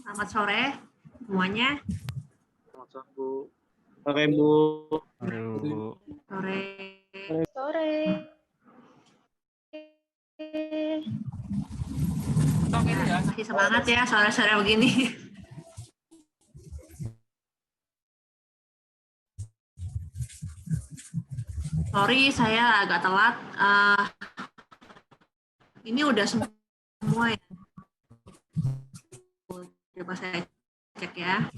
Selamat sore semuanya. Selamat sore, Bu. Sore, Bu. Sore, Bu. Sore. Sore. Masih semangat ya sore-sore begini. Sorry, saya agak telat. Ini udah semua ya. Coba saya cek ya.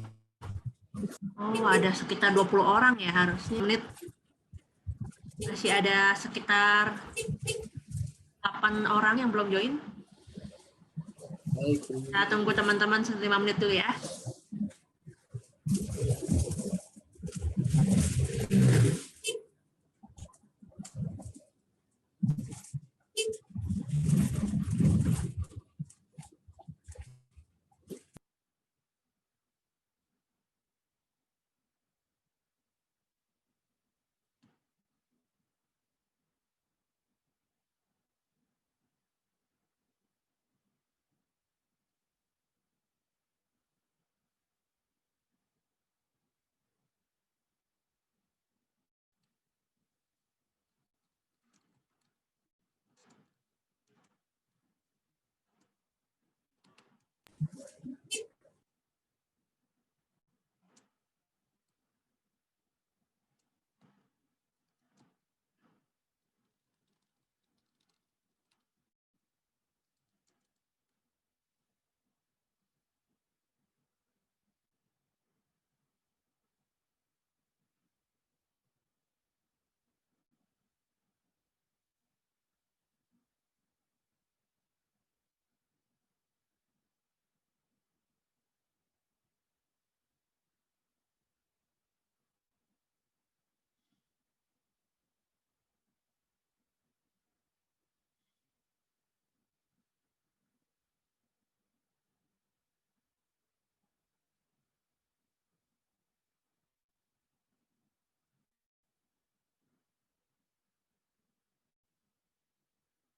Oh, ada sekitar 20 orang ya harusnya. Menit. Masih ada sekitar 8 orang yang belum join. Kita tunggu teman-teman 5 menit dulu ya.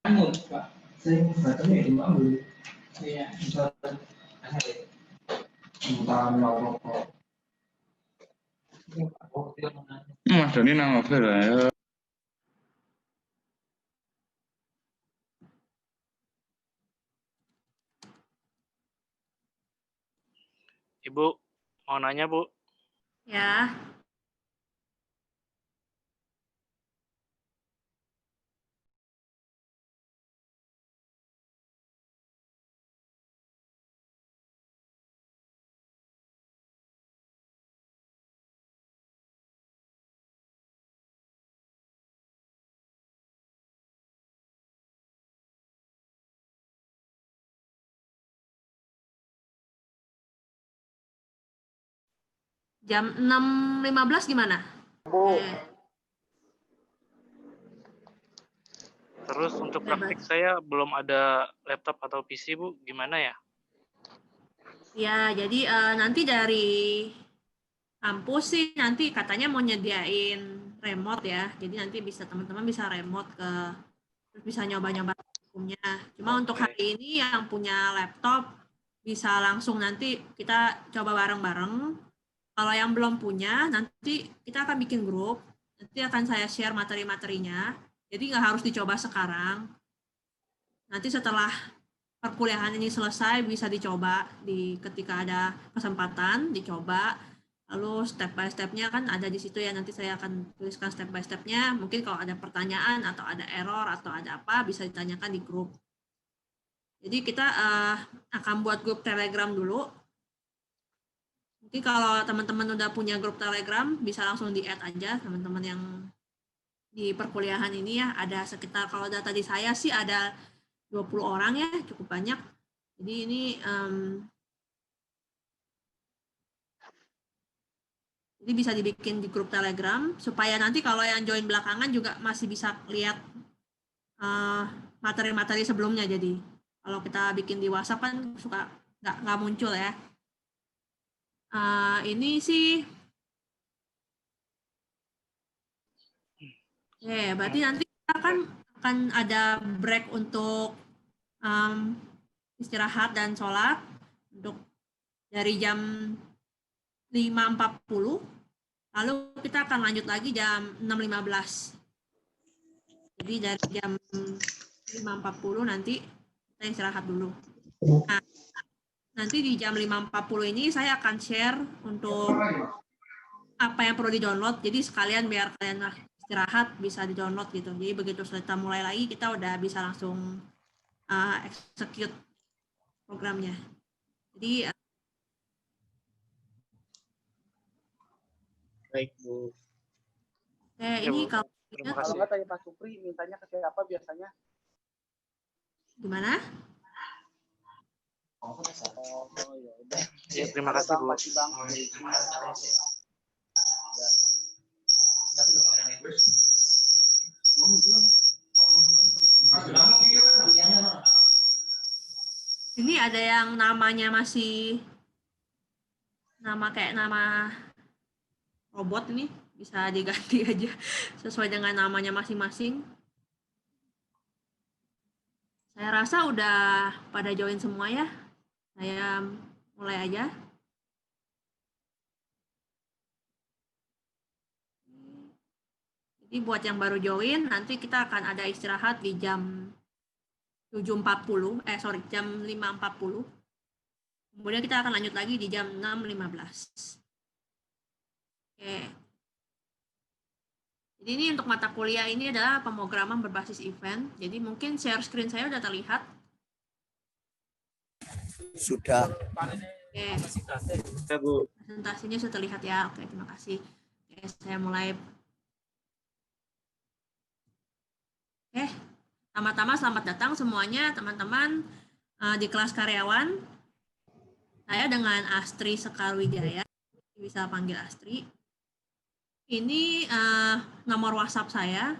Mas Doni nang novel ya. Ibu, mau nanya, Bu. Ya. Jam 6.15 gimana? Bu. Terus untuk Ya, praktik saya belum ada laptop atau PC, Bu. Gimana ya? Ya, jadi nanti dari kampus sih nanti katanya mau nyediain remote ya. Jadi nanti bisa teman-teman bisa remote terus bisa nyoba-nyoba punya. Cuma untuk hari ini yang punya laptop bisa langsung nanti kita coba bareng-bareng. Kalau yang belum punya, nanti kita akan bikin grup. Nanti akan saya share materi-materinya. Jadi nggak harus dicoba sekarang. Nanti setelah perkuliahan ini selesai bisa dicoba ketika ada kesempatan dicoba. Lalu step by step-nya kan ada di situ ya, nanti saya akan tuliskan step by step-nya. Mungkin kalau ada pertanyaan atau ada error atau ada apa bisa ditanyakan di grup. Jadi kita akan buat grup Telegram dulu. Mungkin kalau teman-teman udah punya grup Telegram bisa langsung di-add aja teman-teman yang di perkuliahan ini ya. Ada sekitar kalau data di saya sih ada 20 orang ya, cukup banyak. Jadi ini jadi bisa dibikin di grup Telegram supaya nanti kalau yang join belakangan juga masih bisa lihat materi-materi sebelumnya. Jadi kalau kita bikin di WhatsApp kan suka nggak muncul ya. Ini sih, berarti nanti kita akan ada break untuk istirahat dan sholat untuk dari jam 5.40, lalu kita akan lanjut lagi jam 6.15. Jadi dari jam 5.40 nanti kita istirahat dulu. Nah, nanti di jam 5.40 ini saya akan share untuk apa yang perlu di-download. Jadi sekalian biar kalian istirahat bisa di-download gitu. Jadi begitu kita mulai lagi, kita udah bisa langsung execute programnya. Jadi Baik, Bu. Ya, ini Bu. kalau Terima Kalau kasih. nggak tanya Pak Supri, mintanya ke siapa biasanya? gimana? Oh ya udah. Ya, terima kasih, Bu. Makasih Bang. Ini ada yang namanya masih kayak nama robot, ini bisa diganti aja sesuai dengan namanya masing-masing. Saya rasa udah pada join semua ya. Saya mulai aja. Jadi buat yang baru join, nanti kita akan ada istirahat di jam 7.40, jam 5.40. Kemudian kita akan lanjut lagi di jam 6.15. Oke. Jadi ini untuk mata kuliah ini adalah pemrograman berbasis event. Jadi mungkin share screen saya udah terlihat. Sudah. Oke. Ya, Bu. Presentasinya sudah terlihat ya. Oke, terima kasih. Oke, saya mulai. Oke, pertama-tama selamat datang semuanya teman-teman di kelas karyawan. Saya dengan Astri Sekarwijaya, bisa panggil Astri. Ini nomor WhatsApp saya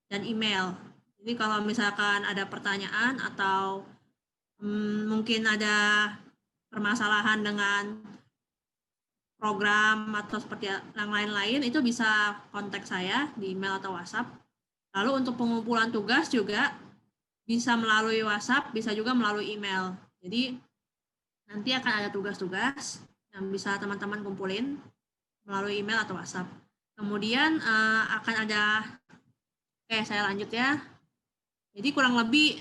dan email. Jadi kalau misalkan ada pertanyaan atau mungkin ada permasalahan dengan program atau seperti yang lain-lain, itu bisa kontak saya di email atau WhatsApp. Lalu untuk pengumpulan tugas juga bisa melalui WhatsApp, bisa juga melalui email. Jadi nanti akan ada tugas-tugas yang bisa teman-teman kumpulin melalui email atau WhatsApp. Kemudian akan ada, oke saya lanjut ya. Jadi kurang lebih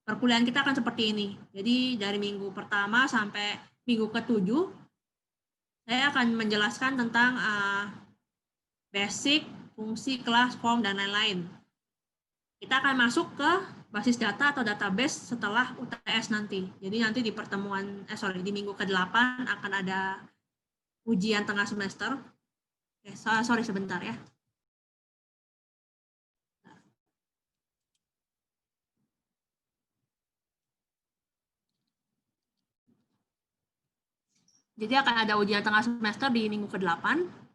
perkuliahan kita akan seperti ini. Jadi dari minggu pertama sampai minggu ke-7, saya akan menjelaskan tentang basic, fungsi, kelas, form, dan lain-lain. Kita akan masuk ke basis data atau database setelah UTS nanti. Jadi nanti di di minggu ke-8 akan ada ujian tengah semester. Oke, sorry sebentar ya. Jadi akan ada ujian tengah semester di minggu ke-8.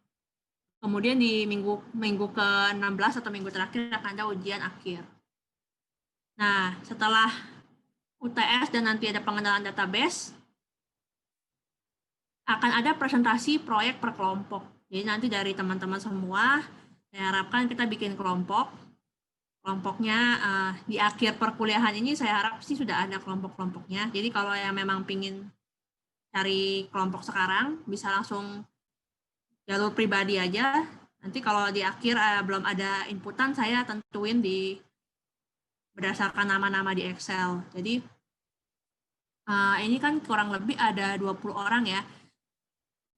Kemudian di minggu ke-16 atau minggu terakhir akan ada ujian akhir. Nah, setelah UTS dan nanti ada pengenalan database, akan ada presentasi proyek per kelompok. Jadi nanti dari teman-teman semua, saya harapkan kita bikin kelompok. Kelompoknya di akhir perkuliahan ini saya harap sih sudah ada kelompok-kelompoknya. Jadi kalau yang memang pingin cari kelompok sekarang, bisa langsung jalur pribadi aja. Nanti kalau di akhir belum ada inputan, saya tentuin berdasarkan nama-nama di Excel. Jadi ini kan kurang lebih ada 20 orang ya.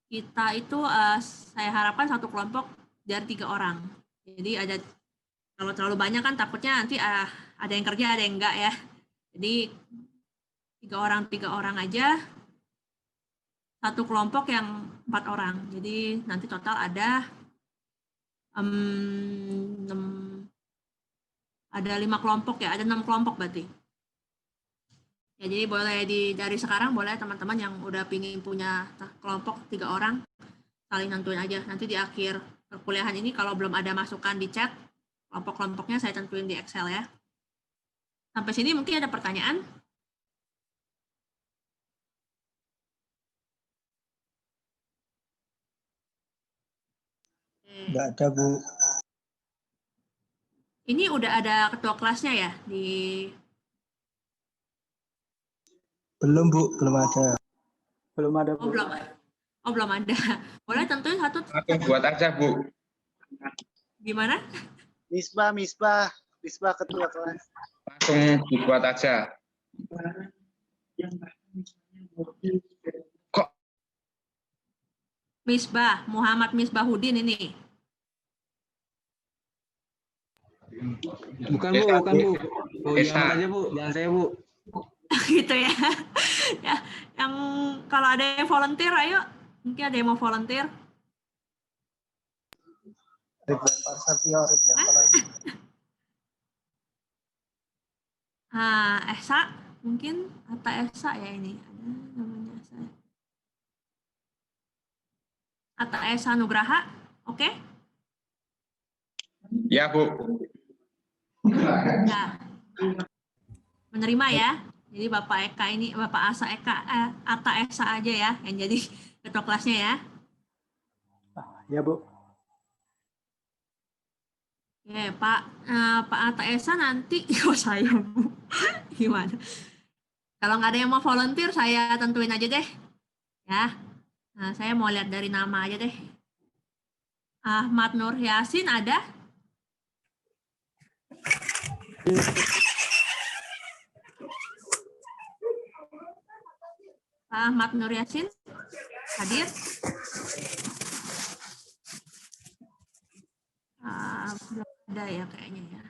Kita itu saya harapkan satu kelompok dari 3 orang. Jadi kalau terlalu banyak kan takutnya nanti ada yang kerja, ada yang enggak ya. Jadi 3 orang aja. Satu kelompok yang 4 orang. Jadi nanti total ada 5 kelompok ya, ada 6 kelompok berarti. Ya, jadi boleh dari sekarang boleh teman-teman yang udah pingin punya kelompok 3 orang saling nentuin aja. Nanti di akhir perkuliahan ini kalau belum ada masukan di chat, kelompok-kelompoknya saya tentuin di Excel ya. Sampai sini mungkin ada pertanyaan? Enggak ada, Bu. Ini udah ada ketua kelasnya ya di... Belum, Bu. Belum ada. Belum ada, Oh, Bu. belum. Oh, belum ada. Boleh tentuin satu. Langsung buat aja, Bu. Gimana? Misbah ketua kelas. Langsung dibuat aja. Kok Misbah, Muhammad Misbahuddin ini. Bukan, Bu, bukan, Bu. Oh, Esa. jangan aja, Bu. Jangan saya, Bu. Gitu ya. Ya, yang kalau ada yang volunteer, ayo. Mungkin ada yang mau volunteer. Ridwan Parsatio, Ridwan Parsatio. Esa, mungkin Atta Esa ya ini. Ada namanya Esa. Atta Esa Nugraha, oke? ya, Bu? Ya. Menerima ya. Jadi Bapak Eka ini, Bapak Asa Eka, Atta Esa aja ya, yang jadi ketua kelasnya ya. Ya, Bu. Ya, Pak Atta Esa nanti, kok saya Bu, gimana? Kalau nggak ada yang mau volunteer, saya tentuin aja deh, ya. Nah, saya mau lihat dari nama aja deh. Ahmad Nur Yasin ada? Ahmad Nur Yasin hadir? Belum ada ya kayaknya ya.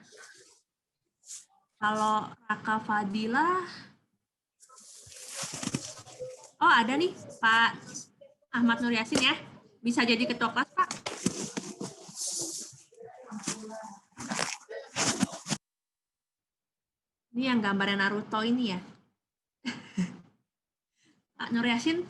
Kalau Raka Fadilah, oh ada nih Pak Ahmad Nur Yasin ya, bisa jadi ketua kelas Pak. Ini yang gambarnya Naruto ini ya. Pak Nur Yasin.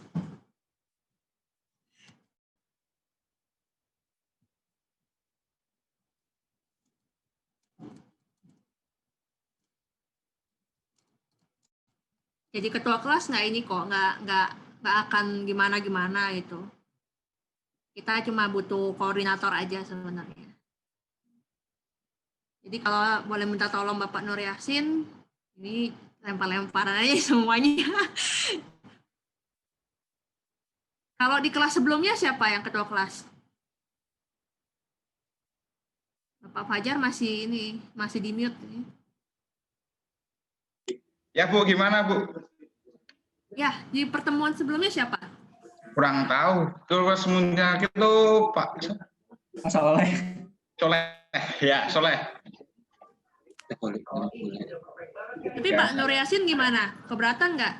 Jadi ketua kelas nggak ini kok, nggak akan gimana gitu. Kita cuma butuh koordinator aja sebenarnya. Jadi kalau boleh minta tolong Bapak Nur Yasin, ini lempar-lempar aja semuanya. Kalau di kelas sebelumnya siapa yang ketua kelas? Bapak Fajar masih di mute ini. Ya, Bu, gimana, Bu? Ya, di pertemuan sebelumnya siapa? Kurang tahu. Terus semenjak itu Pak Soleh. Ya, Soleh. Tapi Pak Nur Yasin gimana? Keberatan nggak?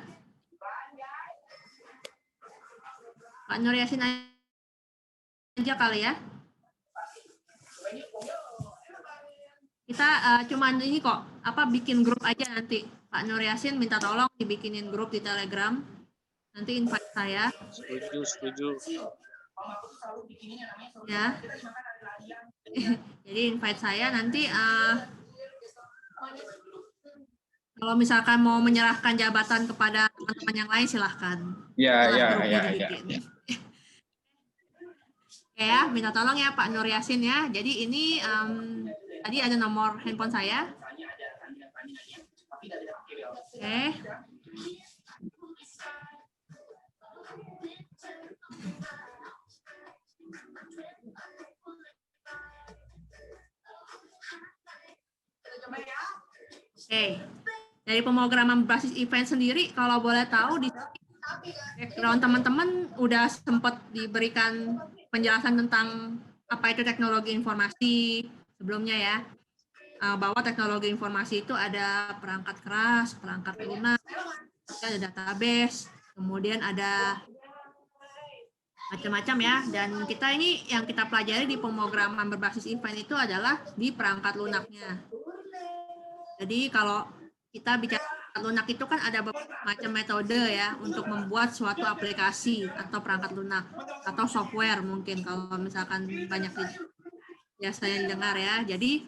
Pak Nur Yasin aja kali ya. Kita cuman ini kok, bikin grup aja nanti. Pak Nur Yasin minta tolong dibikinin grup di Telegram. Nanti invite saya. Setuju. Ya. Jadi invite saya nanti kalau misalkan mau menyerahkan jabatan kepada teman-teman yang lain silahkan. Ya. Oke ya, minta tolong ya Pak Nur Yasin ya. Jadi ini tadi ada nomor handphone saya. Oke. Oke. Dari pemrograman berbasis event sendiri, kalau boleh tahu di background teman-teman udah sempat diberikan penjelasan tentang apa itu teknologi informasi sebelumnya ya. Bahwa teknologi informasi itu ada perangkat keras, perangkat lunak, ada database, kemudian ada macam-macam ya. Dan kita ini yang kita pelajari di pemrograman berbasis event itu adalah di perangkat lunaknya. Jadi kalau kita bicara lunak itu kan ada beberapa macam metode ya untuk membuat suatu aplikasi atau perangkat lunak atau software mungkin kalau misalkan banyak biasanya didengar ya. Jadi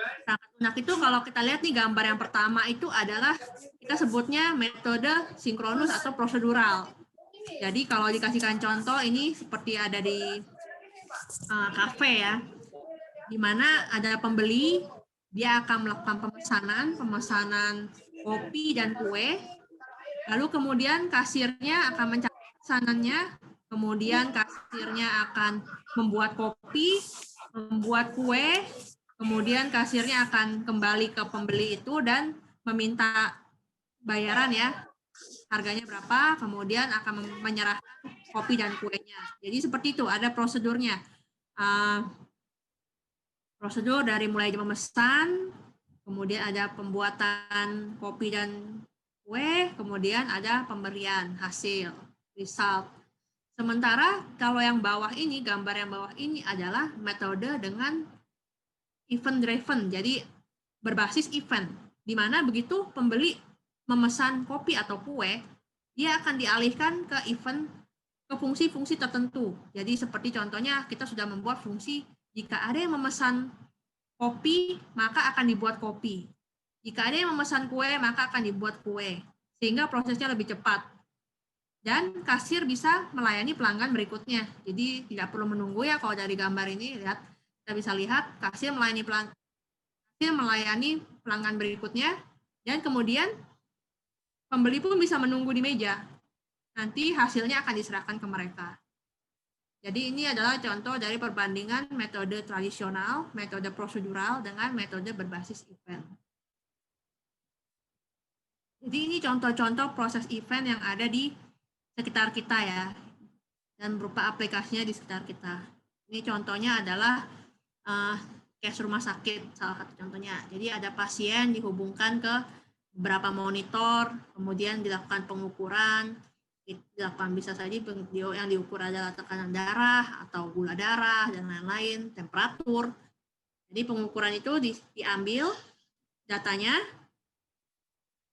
perangkat lunak itu kalau kita lihat nih gambar yang pertama itu adalah kita sebutnya metode sinkronus atau prosedural. Jadi kalau dikasihkan contoh ini seperti ada di kafe ya, di mana ada pembeli, dia akan melakukan pemesanan kopi dan kue, lalu kemudian kasirnya akan mencatat pesanannya, kemudian kasirnya akan membuat kopi, membuat kue, kemudian kasirnya akan kembali ke pembeli itu dan meminta bayaran ya, harganya berapa, kemudian akan menyerahkan kopi dan kuenya. Jadi seperti itu, ada prosedurnya. Prosedur dari mulai memesan, kemudian ada pembuatan kopi dan kue, kemudian ada pemberian hasil, result. Sementara kalau yang bawah ini, gambar yang bawah ini adalah metode dengan event driven, jadi berbasis event, di mana begitu pembeli memesan kopi atau kue, dia akan dialihkan ke event, ke fungsi-fungsi tertentu. Jadi seperti contohnya kita sudah membuat fungsi jika ada yang memesan kopi, maka akan dibuat kopi. Jika ada yang memesan kue, maka akan dibuat kue. Sehingga prosesnya lebih cepat. Dan kasir bisa melayani pelanggan berikutnya. Jadi tidak perlu menunggu ya, kalau dari gambar ini lihat, kita bisa lihat kasir melayani pelanggan berikutnya, dan kemudian pembeli pun bisa menunggu di meja. Nanti hasilnya akan diserahkan ke mereka. Jadi ini adalah contoh dari perbandingan metode tradisional, metode prosedural dengan metode berbasis event. Jadi ini contoh-contoh proses event yang ada di sekitar kita ya, dan berupa aplikasinya di sekitar kita. Ini contohnya adalah case rumah sakit, salah satu contohnya. Jadi ada pasien dihubungkan ke beberapa monitor, kemudian dilakukan pengukuran, dilakukan bisa saja yang diukur adalah tekanan darah atau gula darah dan lain-lain, temperatur. Jadi pengukuran itu diambil datanya,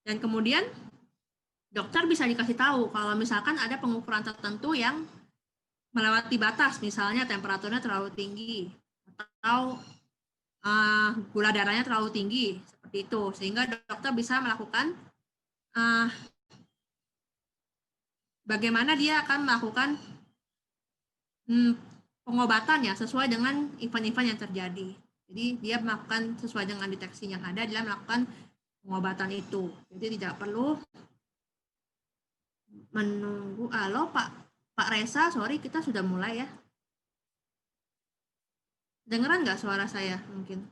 dan kemudian dokter bisa dikasih tahu kalau misalkan ada pengukuran tertentu yang melewati batas, misalnya temperaturnya terlalu tinggi atau gula darahnya terlalu tinggi, seperti itu, sehingga dokter bisa melakukan bagaimana dia akan melakukan pengobatannya sesuai dengan event-event yang terjadi. Jadi dia melakukan sesuai dengan deteksi yang ada, dia melakukan pengobatan itu. Jadi tidak perlu menunggu. Halo Pak Reza, sorry kita sudah mulai ya. Dengeran nggak suara saya mungkin?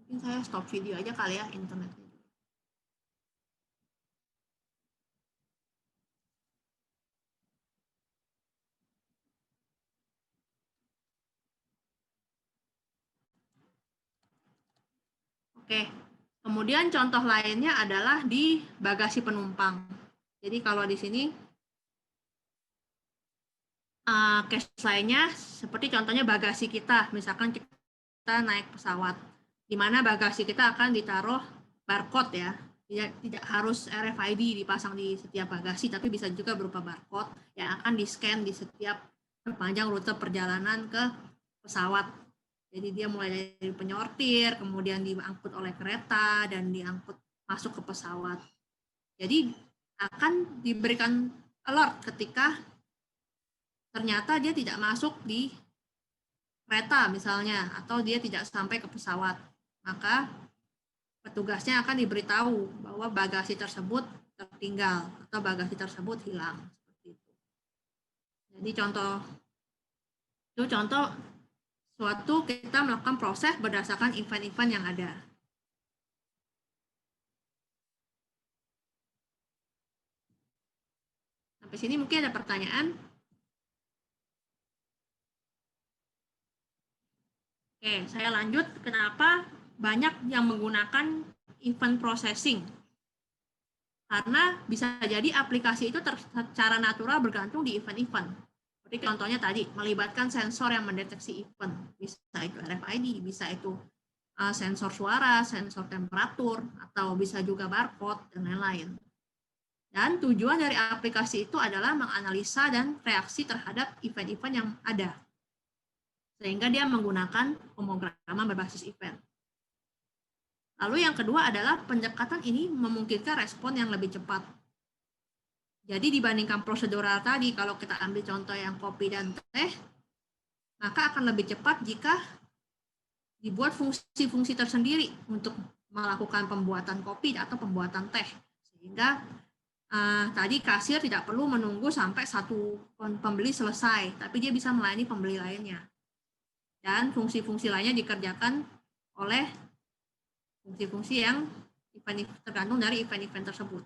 Mungkin saya stop video aja kali ya, internetnya. Oke, kemudian contoh lainnya adalah di bagasi penumpang. Jadi kalau di sini case lainnya seperti contohnya bagasi kita, misalkan kita naik pesawat, di mana bagasi kita akan ditaruh barcode ya, tidak harus RFID dipasang di setiap bagasi, tapi bisa juga berupa barcode yang akan di-scan di setiap sepanjang rute perjalanan ke pesawat. Jadi dia mulai dari penyortir, kemudian diangkut oleh kereta, dan diangkut masuk ke pesawat. Jadi akan diberikan alert ketika ternyata dia tidak masuk di kereta misalnya, atau dia tidak sampai ke pesawat. Maka petugasnya akan diberitahu bahwa bagasi tersebut tertinggal atau bagasi tersebut hilang. Seperti itu. Jadi contoh suatu kita melakukan proses berdasarkan event-event yang ada. Sampai sini mungkin ada pertanyaan. Oke, saya lanjut. Kenapa banyak yang menggunakan event processing? Karena bisa jadi aplikasi itu secara natural bergantung di event-event. Seperti contohnya tadi, melibatkan sensor yang mendeteksi event. Bisa itu RFID, bisa itu sensor suara, sensor temperatur, atau bisa juga barcode, dan lain-lain. Dan tujuan dari aplikasi itu adalah menganalisa dan reaksi terhadap event-event yang ada. Sehingga dia menggunakan pemrograman berbasis event. Lalu yang kedua adalah pendekatan ini memungkinkan respon yang lebih cepat. Jadi dibandingkan prosedural tadi, kalau kita ambil contoh yang kopi dan teh, maka akan lebih cepat jika dibuat fungsi-fungsi tersendiri untuk melakukan pembuatan kopi atau pembuatan teh. Sehingga tadi kasir tidak perlu menunggu sampai satu pembeli selesai, tapi dia bisa melayani pembeli lainnya. Dan fungsi-fungsi lainnya dikerjakan oleh fungsi-fungsi yang tergantung dari event-event tersebut.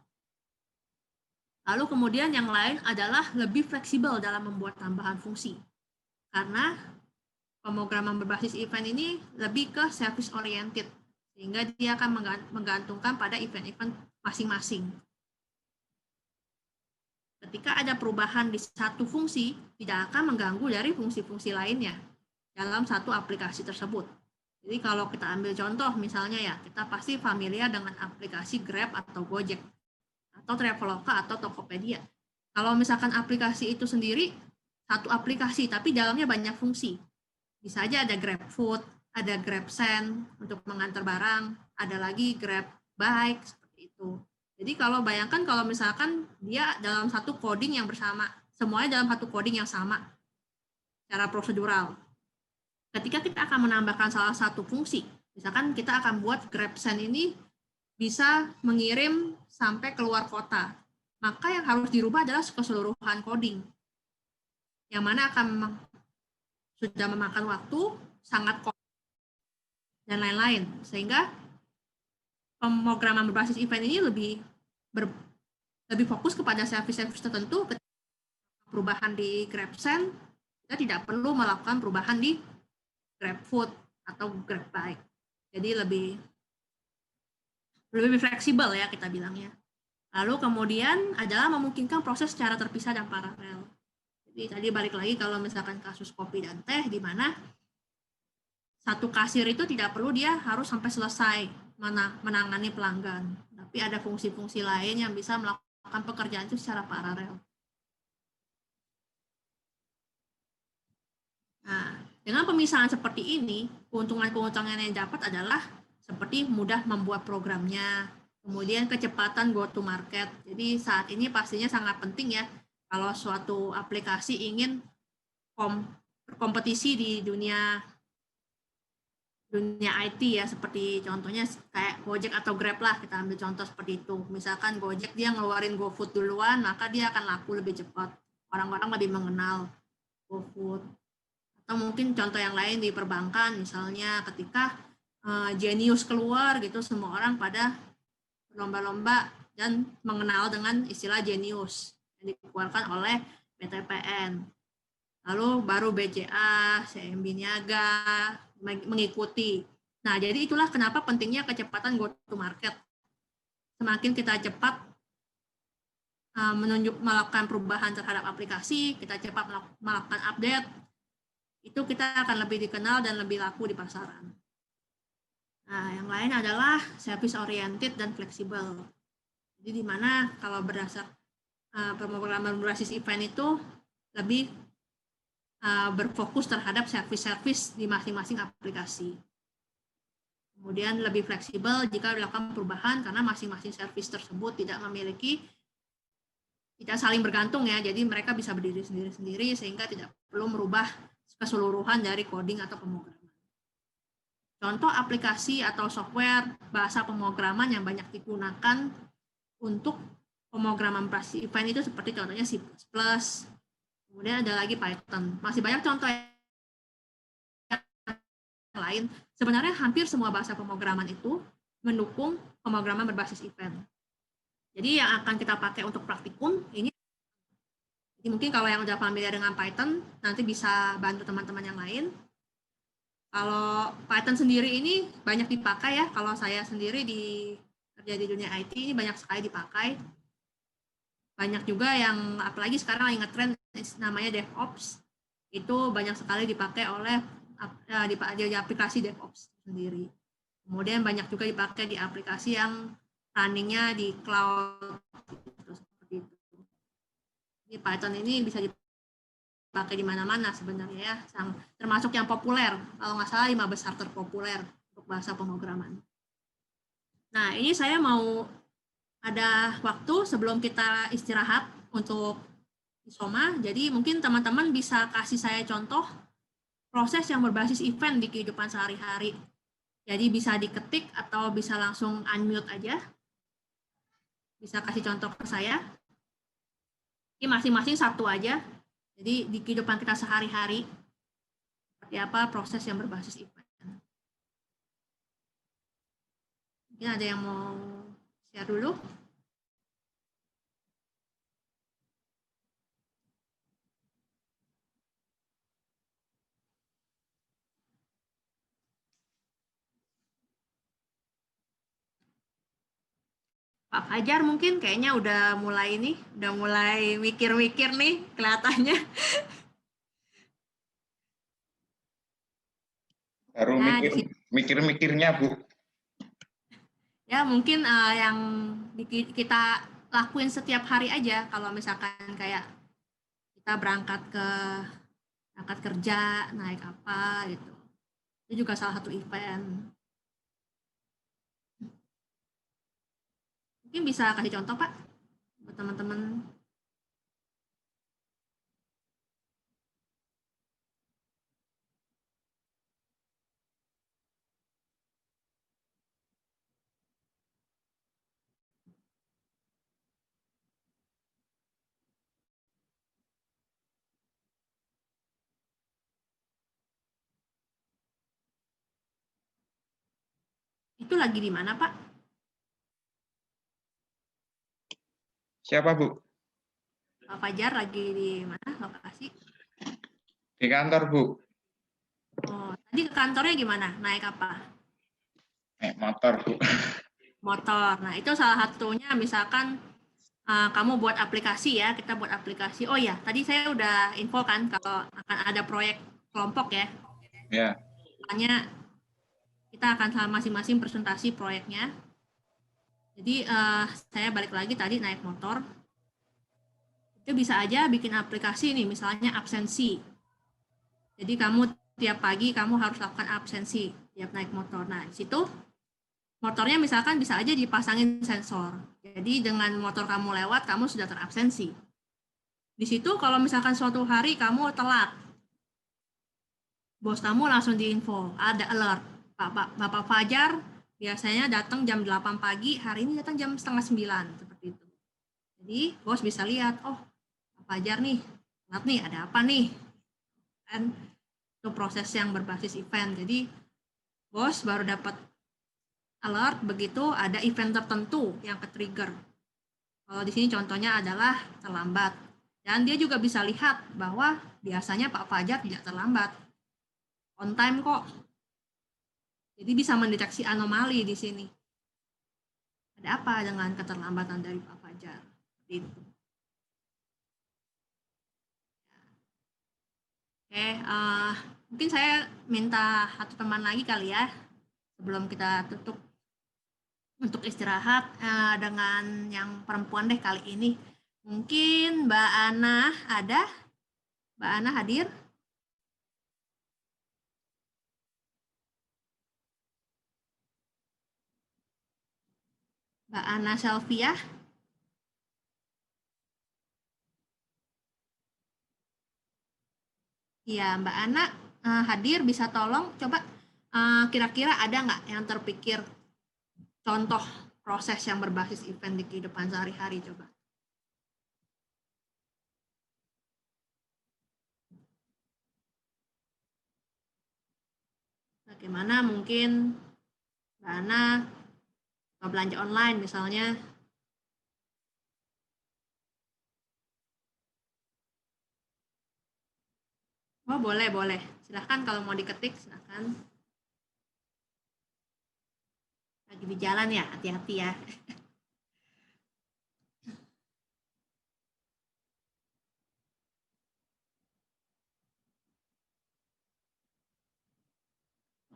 Lalu kemudian yang lain adalah lebih fleksibel dalam membuat tambahan fungsi. Karena pemrograman berbasis event ini lebih ke service oriented, sehingga dia akan menggantungkan pada event-event masing-masing. Ketika ada perubahan di satu fungsi, tidak akan mengganggu dari fungsi-fungsi lainnya dalam satu aplikasi tersebut. Jadi kalau kita ambil contoh misalnya ya, kita pasti familiar dengan aplikasi Grab atau Gojek, atau Traveloka atau Tokopedia. Kalau misalkan aplikasi itu sendiri, satu aplikasi tapi dalamnya banyak fungsi. Bisa aja ada GrabFood, ada GrabSend untuk mengantar barang, ada lagi GrabBike, seperti itu. Jadi kalau bayangkan kalau misalkan dia dalam satu coding yang bersama, semuanya dalam satu coding yang sama, secara prosedural. Ketika kita akan menambahkan salah satu fungsi, misalkan kita akan buat GrabSend ini bisa mengirim sampai keluar kota, maka yang harus dirubah adalah keseluruhan coding, yang mana akan sudah memakan waktu, sangat kompleks, dan lain-lain. Sehingga pemrograman berbasis event ini lebih fokus kepada service-service tertentu. Perubahan di GrabSend, kita tidak perlu melakukan perubahan di GrabFood atau GrabBike. Jadi lebih fleksibel ya kita bilangnya. Lalu kemudian adalah memungkinkan proses secara terpisah dan paralel. Jadi tadi balik lagi kalau misalkan kasus kopi dan teh, di mana satu kasir itu tidak perlu dia harus sampai selesai menangani pelanggan. Tapi ada fungsi-fungsi lain yang bisa melakukan pekerjaan itu secara paralel. Nah, dengan pemisahan seperti ini, keuntungan-keuntungan yang dapat adalah seperti mudah membuat programnya, kemudian kecepatan go to market. Jadi saat ini pastinya sangat penting ya, kalau suatu aplikasi ingin berkompetisi di dunia IT ya, seperti contohnya kayak Gojek atau Grab lah, kita ambil contoh seperti itu. Misalkan Gojek dia ngeluarin GoFood duluan, maka dia akan laku lebih cepat. Orang-orang lebih mengenal GoFood. Atau mungkin contoh yang lain di perbankan, misalnya ketika Genius keluar gitu, semua orang pada berlomba-lomba dan mengenal dengan istilah Genius yang dikeluarkan oleh BTPN. Lalu baru BCA, CMB Niaga mengikuti. Nah, jadi itulah kenapa pentingnya kecepatan go to market. Semakin kita cepat melakukan perubahan terhadap aplikasi, kita cepat melakukan update, itu kita akan lebih dikenal dan lebih laku di pasaran. Nah, yang lain adalah service oriented dan fleksibel. Jadi di mana kalau berdasar pemrograman berbasis event itu lebih berfokus terhadap service-service di masing-masing aplikasi. Kemudian lebih fleksibel jika dilakukan perubahan karena masing-masing service tersebut tidak saling bergantung ya, jadi mereka bisa berdiri sendiri-sendiri sehingga tidak perlu merubah keseluruhan dari coding atau pemrograman. Contoh aplikasi atau software bahasa pemrograman yang banyak digunakan untuk pemrograman berbasis event itu seperti contohnya C++, kemudian ada lagi Python. Masih banyak contoh yang lain. Sebenarnya hampir semua bahasa pemrograman itu mendukung pemrograman berbasis event. Jadi yang akan kita pakai untuk praktikum ini, jadi mungkin kalau yang udah familiar dengan Python, nanti bisa bantu teman-teman yang lain. Kalau Python sendiri ini banyak dipakai ya, kalau saya sendiri kerja di dunia IT ini banyak sekali dipakai. Banyak juga yang, apalagi sekarang lagi ngetrend namanya DevOps, itu banyak sekali dipakai oleh di aplikasi DevOps sendiri. Kemudian banyak juga dipakai di aplikasi yang runningnya di cloud. Seperti itu. Ini Python ini bisa dipakai di mana-mana sebenarnya ya, termasuk yang populer. Kalau nggak salah 5 besar terpopuler untuk bahasa pemrograman. Nah, ini saya mau ada waktu sebelum kita istirahat untuk Isoma, jadi mungkin teman-teman bisa kasih saya contoh proses yang berbasis event di kehidupan sehari-hari. Jadi bisa diketik atau bisa langsung unmute aja. Bisa kasih contoh ke saya. Ini masing-masing satu aja. Jadi di kehidupan kita sehari-hari, seperti apa proses yang berbasis event. Mungkin ada yang mau share dulu? Pak Fajar mungkin kayaknya udah mulai mikir-mikir nih kelihatannya. Baru Nah, di sini mikir-mikirnya, Bu. ya mungkin yang kita lakuin setiap hari aja. Kalau misalkan kayak kita berangkat kerja, naik apa gitu. Itu juga salah satu event. Mungkin bisa kasih contoh, Pak, buat teman-teman. Itu lagi di mana, Pak? Siapa, Bu? Pak Fajar lagi di mana lokasi? Di kantor, Bu. Oh, tadi ke kantornya gimana? Naik apa? Naik motor, Bu. Motor. Nah, itu salah satunya misalkan kamu buat aplikasi ya, kita buat aplikasi. Oh ya, tadi saya udah info kan kalau akan ada proyek kelompok ya. Ya. Makanya kita akan sama masing-masing presentasi proyeknya. Jadi saya balik lagi tadi naik motor. Itu bisa aja bikin aplikasi nih, misalnya absensi. Jadi kamu tiap pagi kamu harus lakukan absensi tiap naik motor. Nah, di situ motornya misalkan bisa aja dipasangin sensor. Jadi dengan motor kamu lewat, kamu sudah terabsensi. Di situ kalau misalkan suatu hari kamu telat, bos kamu langsung diinfo, ada alert. Bapak Fajar biasanya datang jam 8 pagi, hari ini datang jam setengah 9, seperti itu. Jadi bos bisa lihat, oh Pak Fajar nih, telat nih, ada apa nih? Dan itu proses yang berbasis event. Jadi bos baru dapat alert begitu ada event tertentu yang ke-trigger. Kalau di sini contohnya adalah terlambat. Dan dia juga bisa lihat bahwa biasanya Pak Fajar tidak terlambat. On time kok. Jadi bisa mendeteksi anomali di sini. Ada apa dengan keterlambatan dari Pak Fajar? Itu. Oke, mungkin saya minta satu teman lagi kali ya sebelum kita tutup untuk istirahat dengan yang perempuan deh kali ini. Mungkin Mbak Ana ada? Mbak Ana hadir? Mbak Ana Selvia? Iya, Mbak Ana hadir, bisa tolong coba kira-kira ada nggak yang terpikir contoh proses yang berbasis event di kehidupan sehari-hari coba? Bagaimana mungkin Mbak Ana belanja online misalnya? Oh boleh, boleh. Silahkan kalau mau diketik, silahkan. Lagi di jalan ya, hati-hati ya.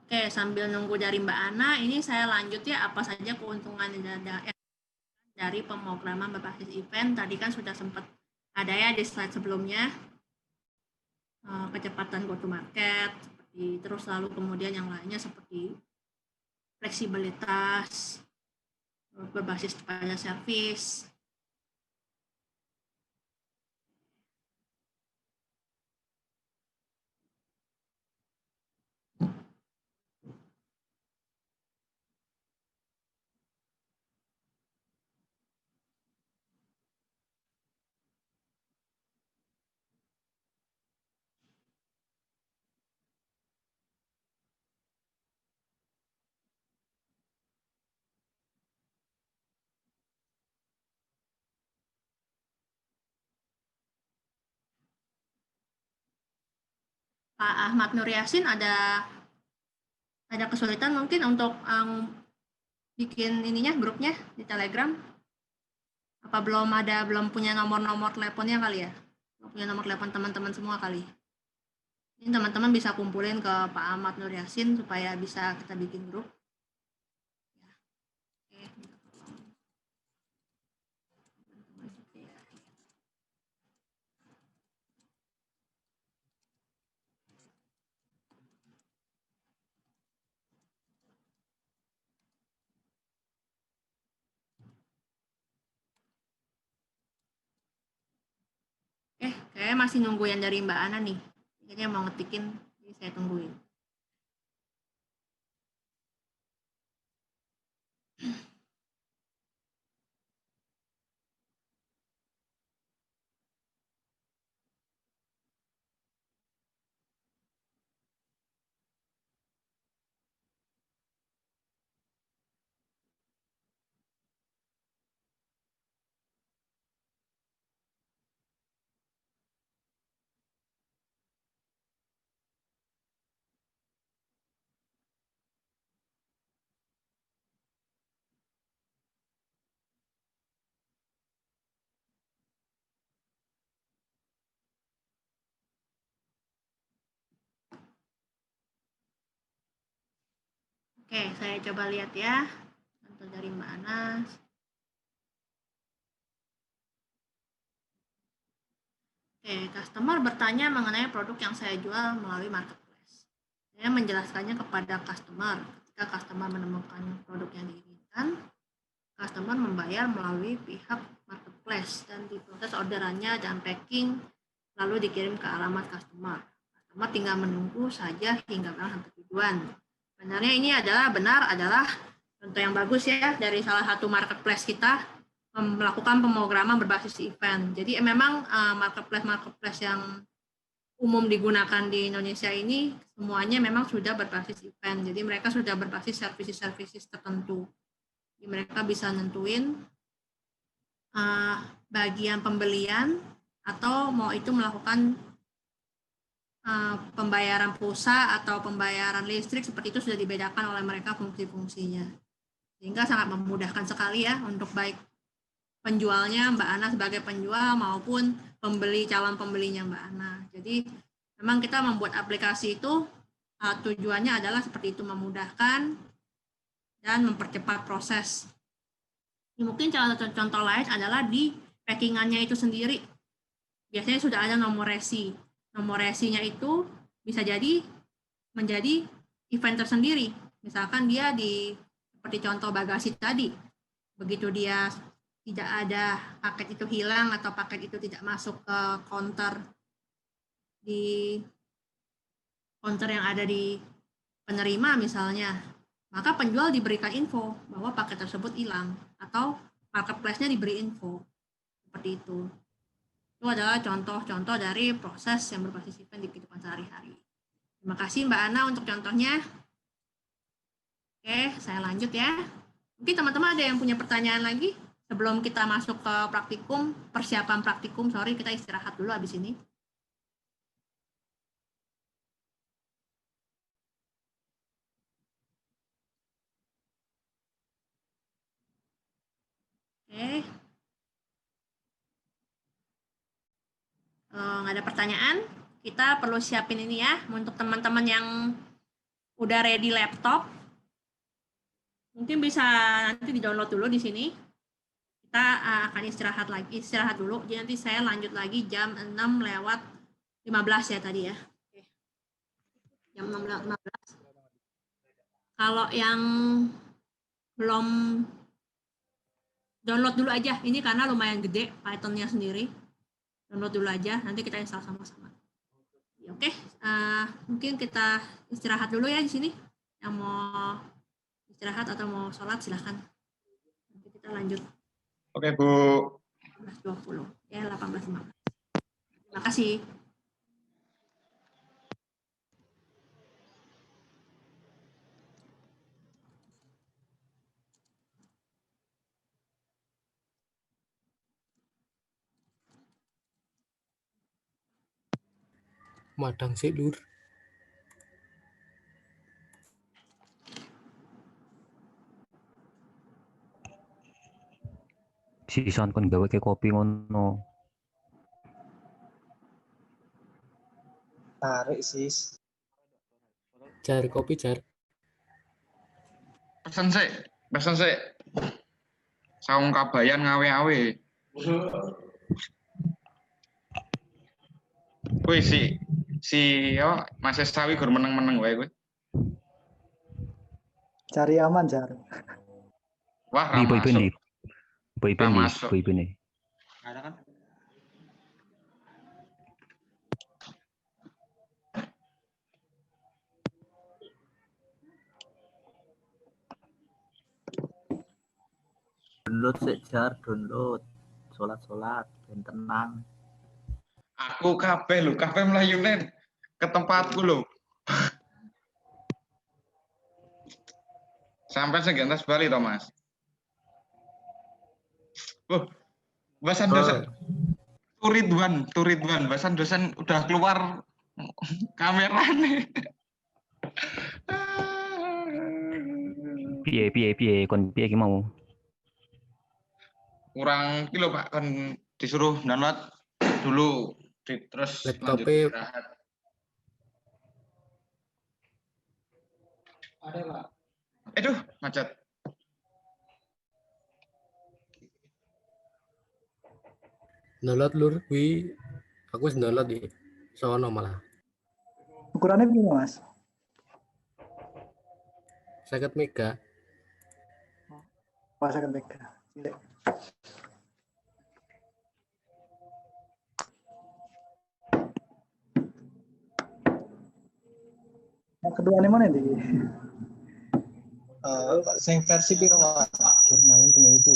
Oke, sambil nunggu dari Mbak Ana, ini saya lanjut ya apa saja keuntungan dari pemrograman berbasis event. Tadi kan sudah sempat ada ya di slide sebelumnya. Kecepatan go to market, seperti terus lalu kemudian yang lainnya seperti fleksibilitas, berbasis pada service. Pak Ahmad Nur Yasin ada kesulitan mungkin untuk bikin ininya grupnya di Telegram? Apa belum punya nomor teleponnya kali ya? Belum punya nomor telepon teman-teman semua kali. Ini teman-teman bisa kumpulin ke Pak Ahmad Nur Yasin supaya bisa kita bikin grup. Ya. Oke. Kayaknya masih nunggu yang dari Mbak Ana nih. Kayaknya mau ngetikin, jadi saya tungguin. Oke, saya coba lihat ya. Contoh dari Mbak Ana. Oke, customer bertanya mengenai produk yang saya jual melalui marketplace. Saya menjelaskannya kepada customer. Ketika customer menemukan produk yang diinginkan, customer membayar melalui pihak marketplace dan diproses orderannya dan packing lalu dikirim ke alamat customer. Customer tinggal menunggu saja hingga barang sampai tujuan. Sebenarnya ini adalah contoh yang bagus ya dari salah satu marketplace kita melakukan pemrograman berbasis event. Jadi memang marketplace yang umum digunakan di Indonesia ini semuanya memang sudah berbasis event. Jadi mereka sudah berbasis services tertentu. Jadi mereka bisa nentuin bagian pembelian atau mau itu melakukan pembayaran pulsa atau pembayaran listrik seperti itu sudah dibedakan oleh mereka fungsi-fungsinya. Sehingga sangat memudahkan sekali ya untuk baik penjualnya Mbak Ana sebagai penjual maupun calon pembelinya Mbak Ana. Jadi memang kita membuat aplikasi itu tujuannya adalah seperti itu, memudahkan dan mempercepat proses. Mungkin contoh lain adalah di packingannya itu sendiri. Biasanya sudah ada nomor resi. Nomor resinya itu bisa jadi menjadi event tersendiri. Misalkan dia seperti contoh bagasi tadi, begitu dia tidak ada paket itu hilang atau paket itu tidak masuk ke counter yang ada di penerima misalnya, maka penjual diberikan info bahwa paket tersebut hilang atau marketplace-nya diberi info seperti itu. Itu adalah contoh-contoh dari proses yang berbasis event di kehidupan sehari-hari. Terima kasih Mbak Ana untuk contohnya. Oke, saya lanjut ya. Mungkin teman-teman ada yang punya pertanyaan lagi? Sebelum kita masuk ke persiapan praktikum, kita istirahat dulu habis ini. Oke. Nggak ada pertanyaan, kita perlu siapin ini ya, untuk teman-teman yang udah ready laptop, mungkin bisa nanti di-download dulu di sini. Kita akan istirahat dulu. Jadi nanti saya lanjut lagi jam 6:15 ya tadi ya. Jam 6:15. Kalau yang belum download dulu aja. Ini karena lumayan gede Python-nya sendiri. Download dulu aja. Nanti kita install sama-sama. Oke, mungkin kita istirahat dulu ya di sini. Yang mau istirahat atau mau sholat silahkan. Nanti kita lanjut. Oke, Bu. 18.20. Ya, 18.15. Terima kasih. Madang sih, Lur. sisan kon gawe ke kopi ngono. Tarik sis. Jar kopi jar. Pesen sik. Saung kabayan ngawe-awe. Woi si Mas Sawi gur meneng-meneng wae kowe. Cari aman, Jar. Wah, Di boy masuk. Masuk. boy pen. Ada kan? Download sejar, download. Sholat, dan tenang. Aku kabeh mlayune ke tempatku lho. Sampai segentas Bali toh, Mas. Bahasan dosen. Turidwan. Bahasan dosen udah keluar kamera nih. Piye kon piye ki mau. Kurang kilo Pak, kan disuruh download dulu terus lanjut Laptopnya istirahat. Ada Pak. Aduh, macet. download lur wi aku wis download di sono malah. Ukurannya gimana, Mas? 50 mega. Pasakan mega. Cilik. Yang kedua ini mana nih? Sing versi piro, Mas? Nyalain punya ibu.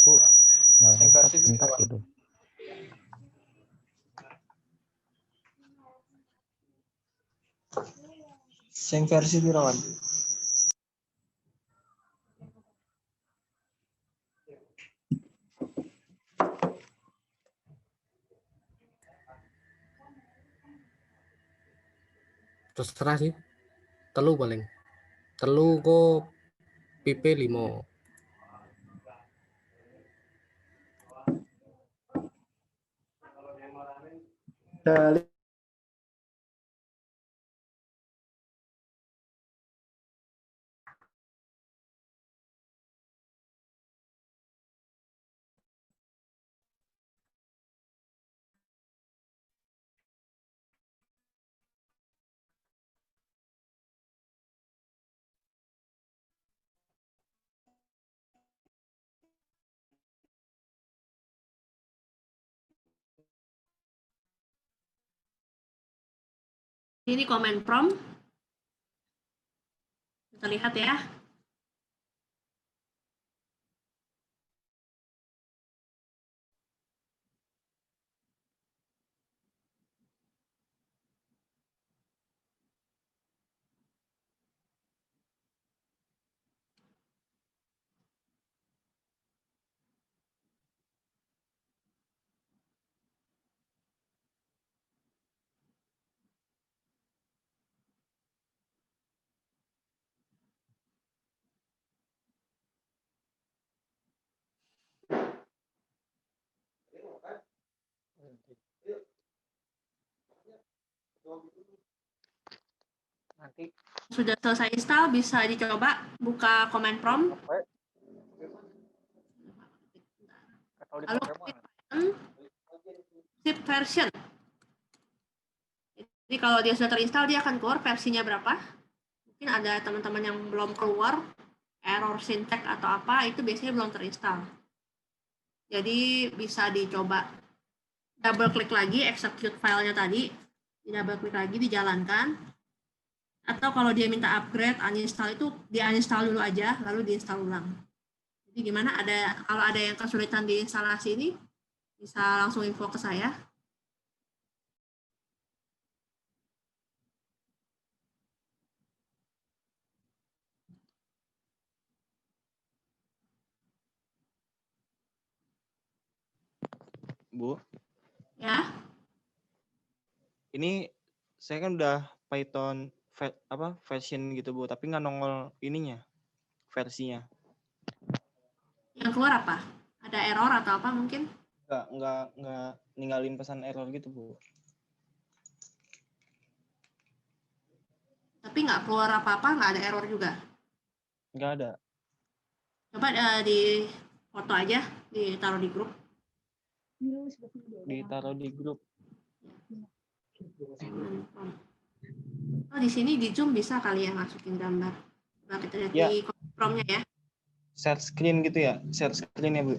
Bu, nyalain versi bentar berapa? gitu. Sing versi piro, Mas? Terserah sih. Telu paling. Telu kok PP 5. Dari Ini comment prompt. Kita lihat ya. Nanti Sudah selesai install, bisa dicoba buka comment prompt. Lalu klik zip version. Jadi kalau dia sudah terinstall, dia akan keluar versinya berapa. Mungkin ada teman-teman yang belum keluar, error syntax atau apa, itu biasanya belum terinstall. Jadi bisa dicoba. Double klik lagi, execute filenya tadi. Double klik lagi, dijalankan. Atau kalau dia minta upgrade, uninstall itu dia uninstall dulu aja, lalu diinstal ulang. Jadi gimana, kalau ada yang kesulitan di instalasi ini, bisa langsung info ke saya. Bu, Ya, ini saya kan udah Python version gitu Bu, tapi nggak nongol ininya, versinya. yang keluar apa? Ada ada error atau apa mungkin? Nggak ninggalin pesan error gitu, Bu. Tapi nggak keluar apa-apa, nggak ada error juga. Nggak ada. Coba di foto aja, ditaruh di grup. Ditaruh di grup. Oh, di sini di Zoom bisa kali ya masukin gambar. Coba kita lihat Ya. di Chrome-nya ya. Share screen gitu ya? Share screen ya, Bu?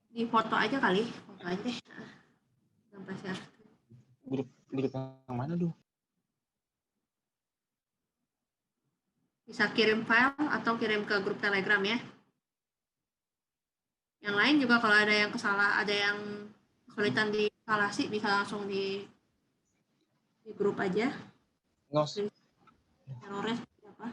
Di foto aja kali, foto aja deh. Sampai share. Grup yang mana, tuh? Bisa kirim file atau kirim ke grup Telegram ya. Yang lain juga kalau ada yang ada yang kesulitan di instalasi bisa langsung di grup aja. Errornya seperti apa?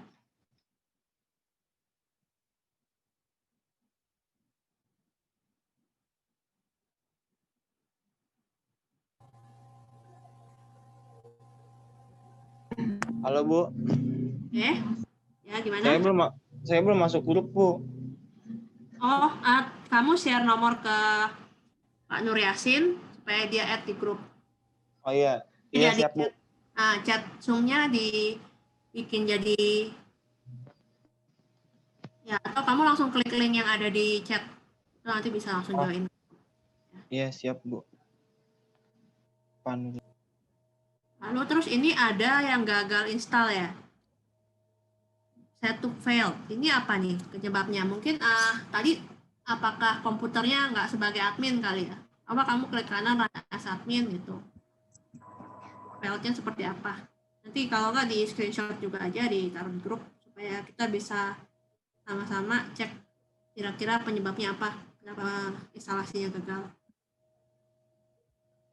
Halo, Bu. Ya gimana? Saya belum masuk grup, Bu. Oh, kamu share nomor ke Pak Nur Yasin supaya dia add di grup. Oh iya, iya siap, Bu. Chat Zoom-nya dibikin jadi ya, atau kamu langsung klik link yang ada di chat, itu nanti bisa langsung join. Iya siap, Bu. Lalu terus ini ada yang gagal install ya, set to fail. Ini apa nih penyebabnya? Mungkin tadi apakah komputernya nggak sebagai admin kali ya? Apa kamu klik kanan as admin gitu? Failnya seperti apa? Nanti kalau nggak di screenshot juga aja ditaruh di grup supaya kita bisa sama-sama cek kira-kira penyebabnya apa, kenapa instalasinya gagal.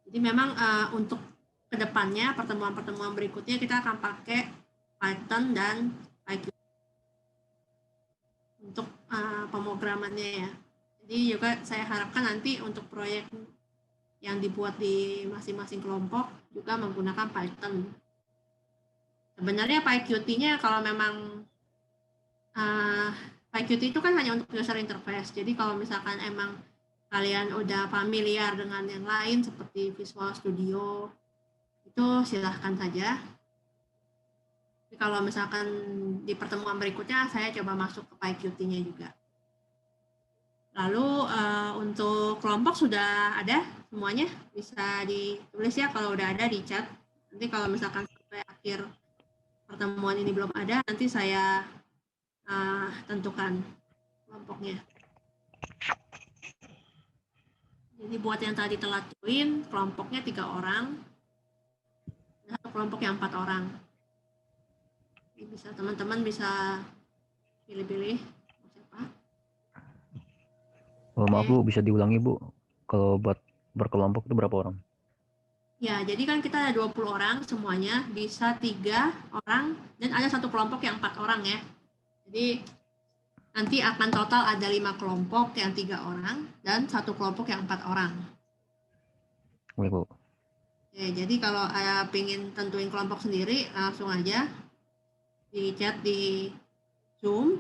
Jadi memang untuk kedepannya pertemuan-pertemuan berikutnya kita akan pakai Python dan PyQt untuk pemrogramannya ya. Jadi juga saya harapkan nanti untuk proyek yang dibuat di masing-masing kelompok juga menggunakan Python. Sebenarnya PyQt-nya kalau memang PyQt itu kan hanya untuk user interface. Jadi kalau misalkan emang kalian udah familiar dengan yang lain seperti Visual Studio, itu silahkan saja. Tapi kalau misalkan di pertemuan berikutnya saya coba masuk ke PyQt-nya juga. Lalu untuk kelompok sudah ada semuanya, bisa ditulis ya kalau udah ada di chat. Nanti kalau misalkan sampai akhir pertemuan ini belum ada, nanti saya tentukan kelompoknya. Jadi buat yang tadi telat join, kelompoknya 3 orang, dan kelompok yang 4 orang. Jadi bisa teman-teman bisa pilih-pilih siapa. Oh, maaf Bu, bisa diulangi Bu. Kalau buat berkelompok itu berapa orang? Ya, jadi kan kita ada 20 orang semuanya, bisa 3 orang, dan ada satu kelompok yang 4 orang ya. Jadi nanti akan total ada 5 kelompok yang 3 orang, dan satu kelompok yang 4 orang. Oke Bu. Oke, jadi kalau pengen tentuin kelompok sendiri, langsung aja di chat di Zoom.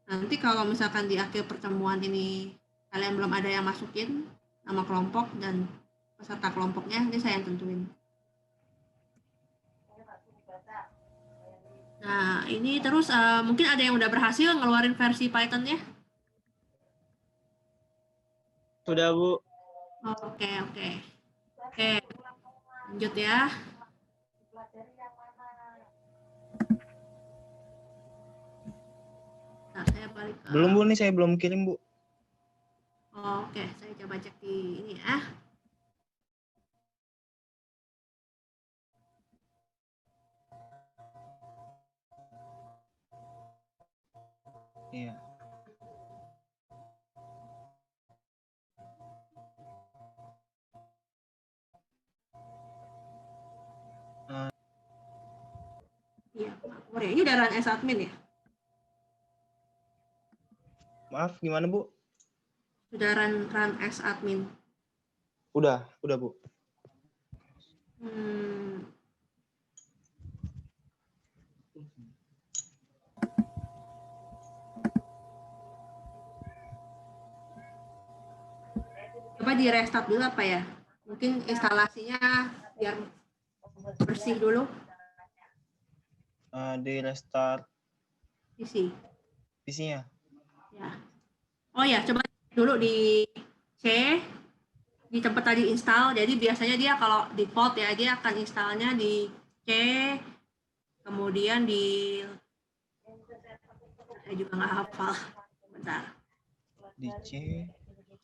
Nanti kalau misalkan di akhir pertemuan ini kalian belum ada yang masukin nama kelompok dan peserta kelompoknya, ini saya yang tentuin. Nah, ini terus mungkin ada yang udah berhasil ngeluarin versi Python-nya? Sudah, Bu. Oke. Lanjut ya. Nah, saya balik ke... Belum, Bu, nih saya belum kirim, Bu. Oke, saya coba cek di ini ya. Iya. Iya, ini udah run as admin ya? Maaf, gimana, Bu? Sudah run as admin. Udah, Bu. Coba di restart dulu apa ya? Mungkin instalasinya biar bersih dulu. Di restart PC. PC-nya. Ya. Oh ya, coba dulu di C, di tempat tadi install. Jadi biasanya dia kalau default ya, dia akan installnya di C, kemudian di, saya juga nggak hafal. Bentar. Di C.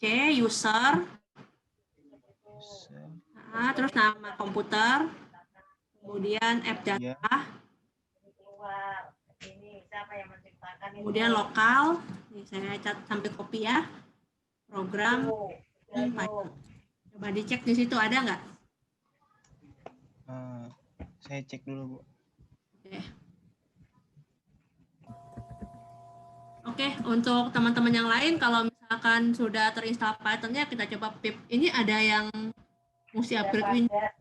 C, user, terus nama komputer, kemudian app data, kemudian lokal, ini saya cat sampai copy ya, program, Python. Coba dicek di situ ada nggak? Saya cek dulu, Bu. Oke, untuk teman-teman yang lain, kalau misalkan sudah terinstall Python-nya, kita coba pip. Ini ada yang mesti upgrade Windows.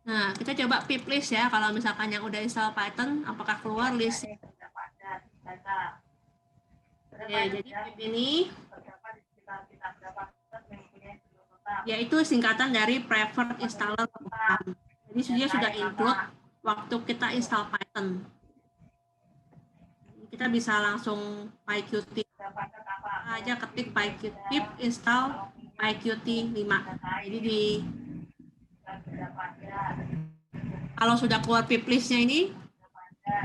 Nah, kita coba pip list ya. Kalau misalkan yang udah install Python, apakah keluar list? Oke, jadi pip ini yaitu singkatan dari Preferred Installer Program. Jadi dia sudah include waktu kita install Python. Kita bisa langsung PyQt aja, ketik PyQt pip install PyQt 5. Jadi di kalau sudah keluar pip listnya ini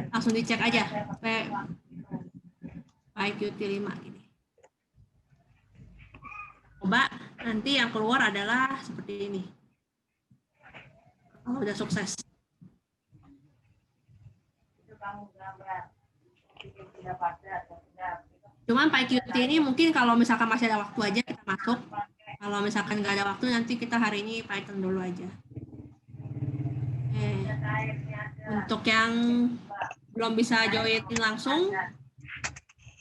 langsung dicek aja PyQt 5 gini. Coba nanti yang keluar adalah seperti ini. Kalau udah sukses. Cuman PyQt ini mungkin kalau misalkan masih ada waktu aja kita masuk. Kalau misalkan nggak ada waktu nanti kita hari ini Python dulu aja. Untuk yang belum bisa join langsung,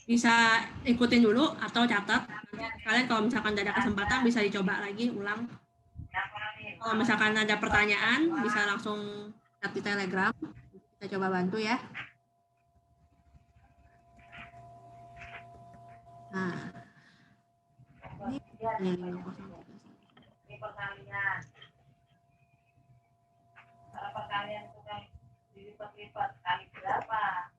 bisa ikutin dulu atau catat. Kalian kalau misalkan ada kesempatan bisa dicoba lagi ulang. Kalau misalkan ada pertanyaan bisa langsung chat di Telegram. Kita coba bantu ya. Nah, ini perkalian. Kalau perkalian itu kan dilipat-lipat kali berapa?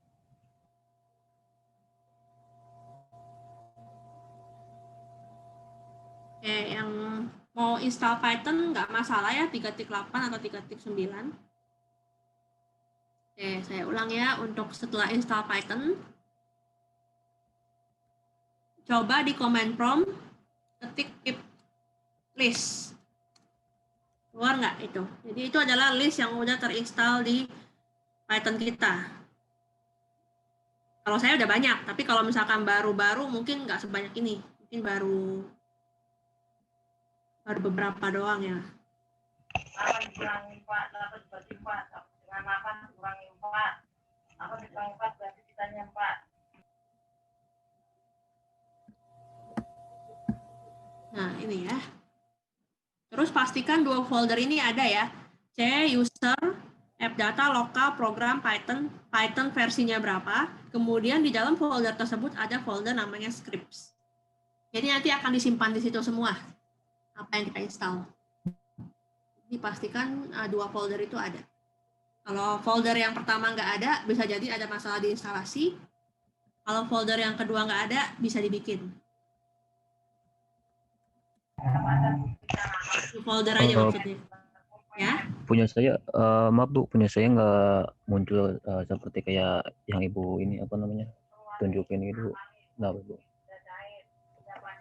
Oke, yang mau install Python nggak masalah ya, 3.8 atau 3.9. Oke, saya ulang ya, untuk setelah install Python, coba di command prompt, ketik pip list. Keluar nggak itu? Jadi itu adalah list yang udah terinstall di Python kita. Kalau saya udah banyak, tapi kalau misalkan baru-baru mungkin nggak sebanyak ini. Mungkin baru beberapa doang ya. 8 kurangi 4, 8 dibagi 4, dengan 8 kurangi 4. 8 dikurangi 4 berarti sisanya 4. Nah, ini ya. Terus pastikan dua folder ini ada ya. C, user, app data, lokal, program, Python, Python versinya berapa. Kemudian di dalam folder tersebut ada folder namanya scripts. Jadi nanti akan disimpan di situ semua. Apa yang kita install. Dipastikan dua folder itu ada. Kalau folder yang pertama nggak ada, bisa jadi ada masalah di instalasi. Kalau folder yang kedua nggak ada, bisa dibikin. Folder aja maksudnya. Ya. Punya saya, maaf Bu, punya saya nggak muncul seperti kayak yang Ibu ini apa namanya tunjukin gitu. Nah, Bu.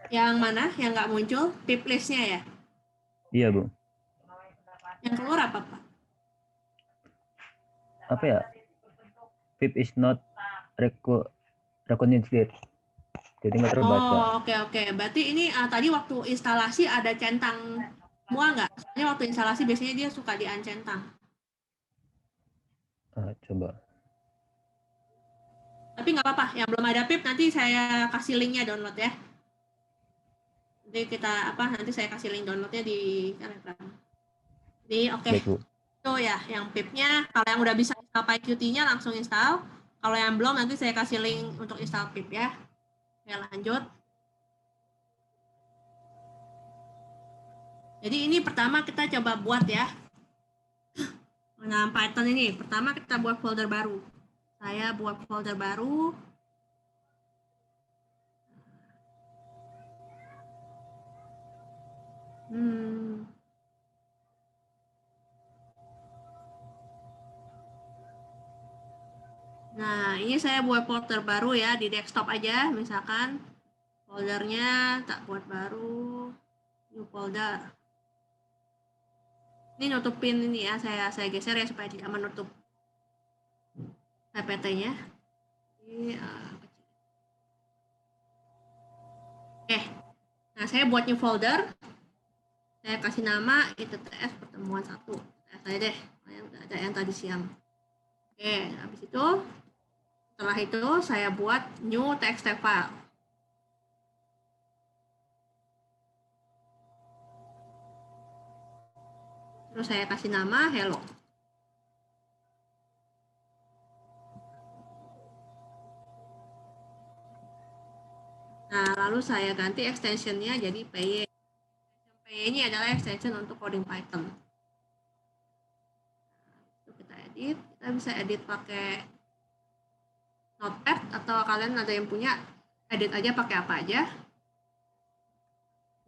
Yang mana? Yang nggak muncul? Pip list-nya ya? Iya, Bu. Yang keluar apa, Pak? Apa ya? Pip is not recognized. Jadi nggak terbaca. Oh, oke. Berarti ini tadi waktu instalasi ada centang semua nggak? Soalnya waktu instalasi biasanya dia suka di-uncentang. Coba. Tapi nggak apa-apa, yang belum ada pip nanti saya kasih linknya download ya. Nanti saya kasih link downloadnya di Telegram. Oke. Itu ya, yang pipnya. Kalau yang udah bisa install PyQt-nya langsung install. Kalau yang belum nanti saya kasih link untuk install pip ya. Oke, lanjut. Jadi ini pertama kita coba buat ya. Nah, Python ini pertama kita buat folder baru. Saya buat folder baru. Nah, ini saya buat folder baru ya di desktop aja, misalkan foldernya tak buat baru, new folder. Ini nutupin ini ya, saya geser ya supaya tidak menutup PPT-nya. Oke, nah saya buat new folder, saya kasih nama ITTS pertemuan 1. Saya deh, udah ada yang tadi siang. Oke, habis itu setelah itu saya buat new txt file. Terus saya kasih nama hello. Nah, lalu saya ganti extensionnya jadi PY. PY ini adalah extension untuk coding Python. Itu kita edit, kita bisa edit pakai Notepad atau kalian ada yang punya, edit aja pakai apa aja.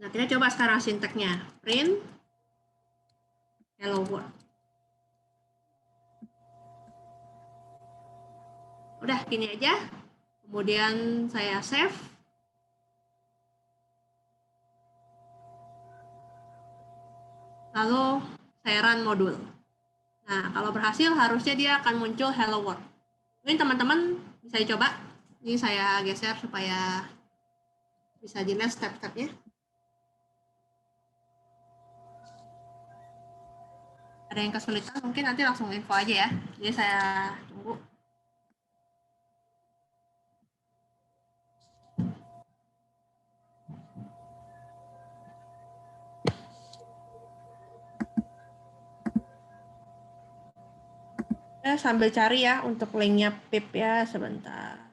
Nah, kita coba sekarang sintaknya. Print hello world. Udah gini aja. Kemudian saya save. Lalu saya run modul. Nah, kalau berhasil harusnya dia akan muncul hello world. Mungkin teman-teman bisa dicoba. Ini saya geser supaya bisa dilihat step-stepnya. Ada yang kesulitan, mungkin nanti langsung info aja ya. Jadi saya tunggu. Sambil cari ya untuk linknya pip ya, sebentar.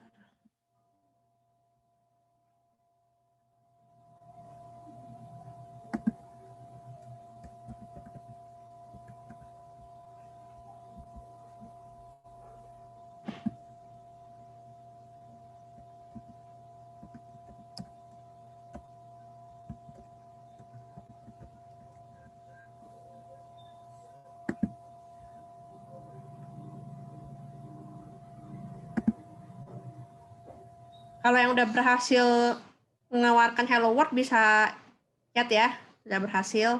Kalau yang udah berhasil mengeluarkan hello world bisa chat ya, sudah berhasil.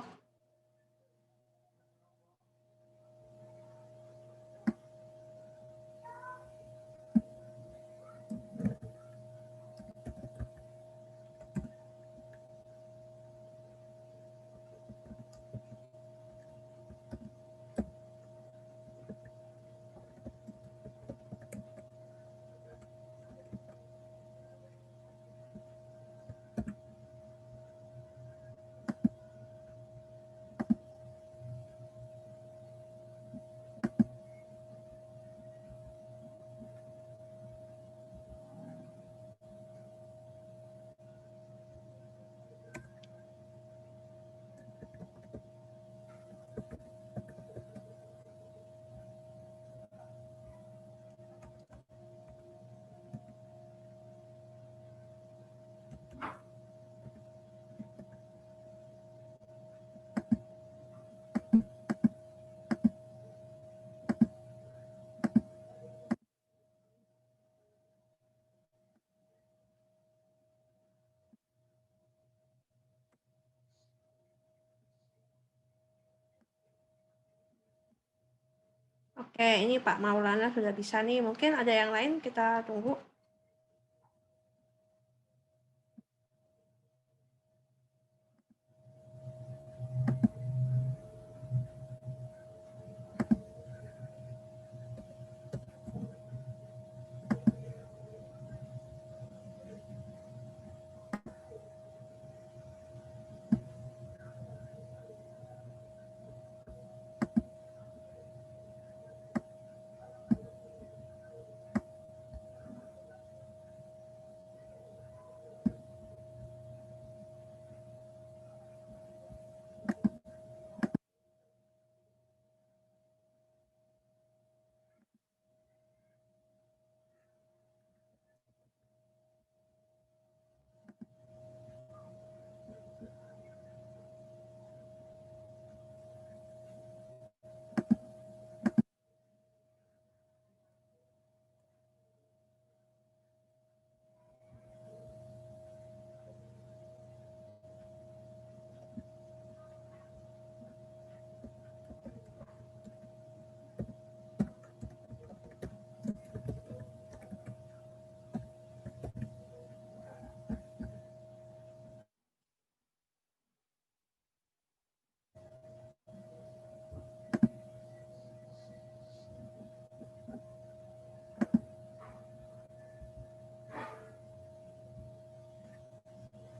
Oke, ini Pak Maulana sudah bisa nih. Mungkin ada yang lain, kita tunggu.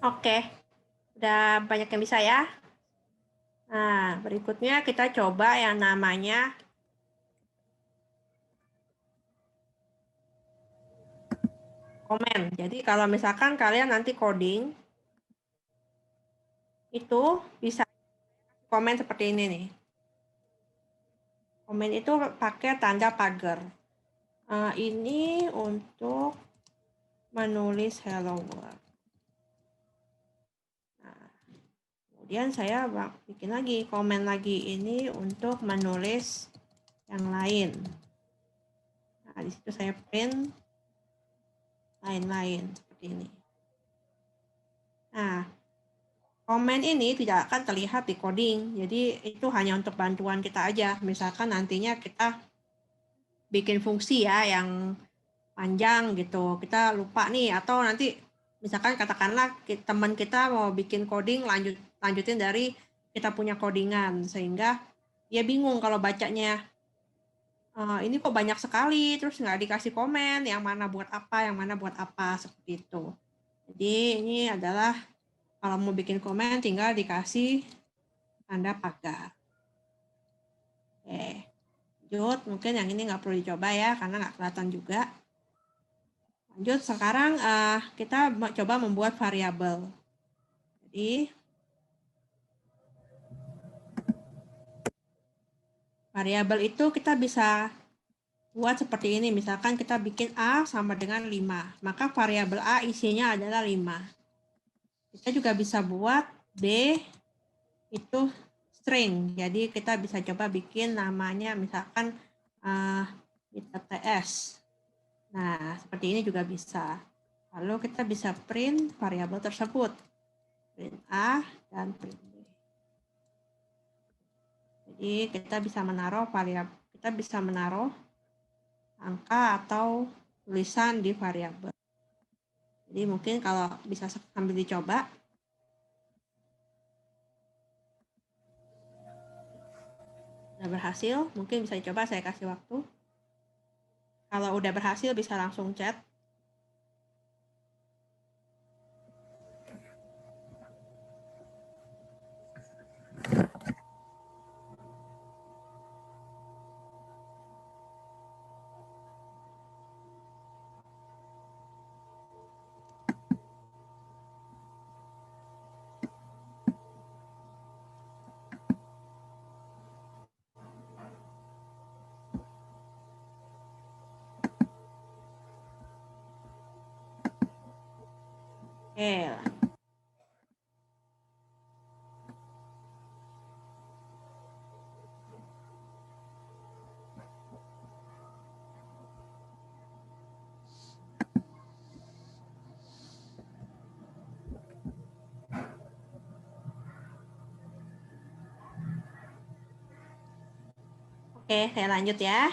Oke, udah banyak yang bisa ya. Nah, berikutnya kita coba yang namanya komen. Jadi kalau misalkan kalian nanti coding, itu bisa komen seperti ini nih. Komen itu pakai tanda pagar. Ini untuk menulis hello world. Nah, kemudian saya bikin lagi, komen lagi ini untuk menulis yang lain. Nah, di situ saya print lain-lain seperti ini. Nah, komen ini tidak akan terlihat di coding, jadi itu hanya untuk bantuan kita aja. Misalkan nantinya kita bikin fungsi ya yang panjang gitu, kita lupa nih, atau nanti misalkan katakanlah teman kita mau bikin coding lanjutin dari kita punya codingan, sehingga dia bingung kalau bacanya ini kok banyak sekali, terus nggak dikasih komen, yang mana buat apa, seperti itu. Jadi ini adalah kalau mau bikin komen tinggal dikasih tanda pagar. Oke, lanjut. Mungkin yang ini nggak perlu dicoba ya, karena nggak kelihatan juga. Lanjut, sekarang kita coba membuat variabel. Jadi, variabel itu kita bisa buat seperti ini. Misalkan kita bikin A sama dengan 5. Maka variabel A isinya adalah 5. Kita juga bisa buat B itu string. Jadi kita bisa coba bikin namanya misalkan TS. Nah, seperti ini juga bisa. Lalu kita bisa print variabel tersebut. Print A dan print B. Jadi kita bisa menaruh variabel, kita bisa menaruh angka atau tulisan di variabel. Jadi mungkin kalau bisa sambil dicoba. Udah berhasil, mungkin bisa dicoba, saya kasih waktu. Kalau udah berhasil bisa langsung chat. Oke. Oke, saya lanjut ya.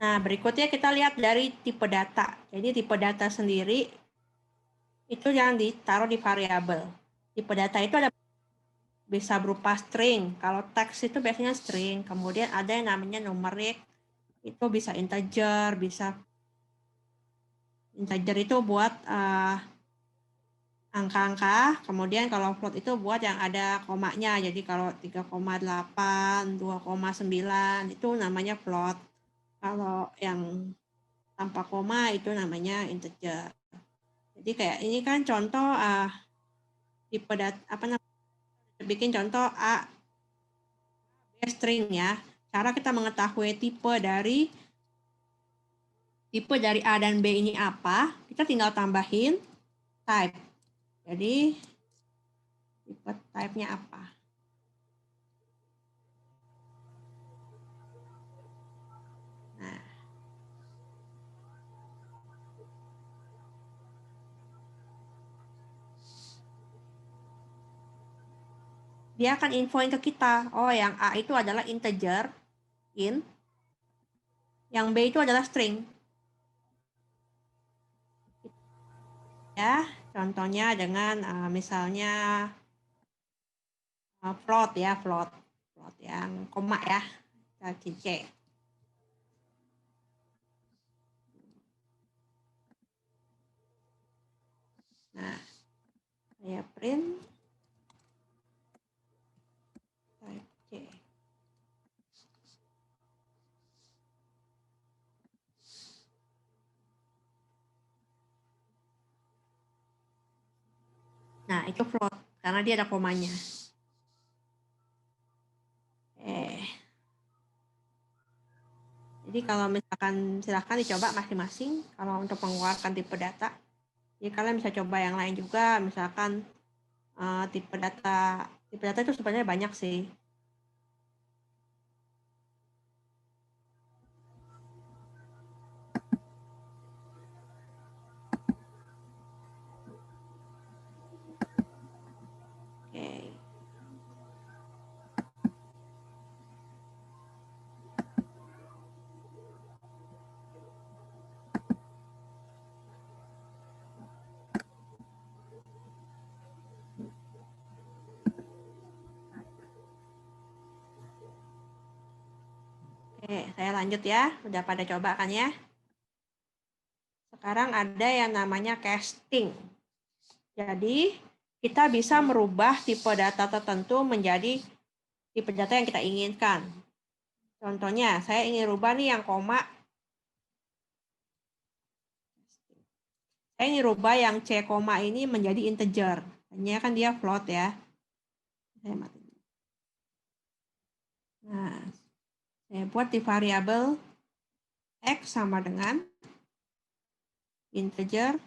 Nah, berikutnya kita lihat dari tipe data. Jadi tipe data sendiri itu yang ditaruh di variabel. Tipe data itu ada bisa berupa string. Kalau teks itu biasanya string. Kemudian ada yang namanya numerik. Itu bisa integer, bisa integer itu buat angka-angka. Kemudian kalau float itu buat yang ada komanya. Jadi kalau 3,8, 2,9 itu namanya float. Kalau yang tanpa koma itu namanya integer. Jadi kayak ini kan contoh tipe data bikin contoh A B string ya. Cara kita mengetahui tipe dari A dan B ini apa? Kita tinggal tambahin type. Jadi tipe type-nya apa? Dia akan infoin ke kita, oh yang A itu adalah integer, int, yang B itu adalah string. Ya, contohnya dengan misalnya float ya, float yang koma ya. Kaki C. Nah, saya print type C. Nah, itu float karena dia ada komanya. Jadi kalau misalkan silahkan dicoba masing-masing kalau untuk mengeluarkan tipe data. Jadi kalian bisa coba yang lain juga, misalkan tipe data itu sebenarnya banyak sih. Oke. Oke, saya lanjut ya. Udah pada coba kan ya? Sekarang ada yang namanya casting. Jadi, kita bisa merubah tipe data tertentu menjadi tipe data yang kita inginkan. Contohnya, saya ingin rubah nih yang koma. Saya ingin rubah yang C koma ini menjadi integer. Hanya kan dia float ya. Saya mati. Nah, saya buat di variabel X sama dengan integer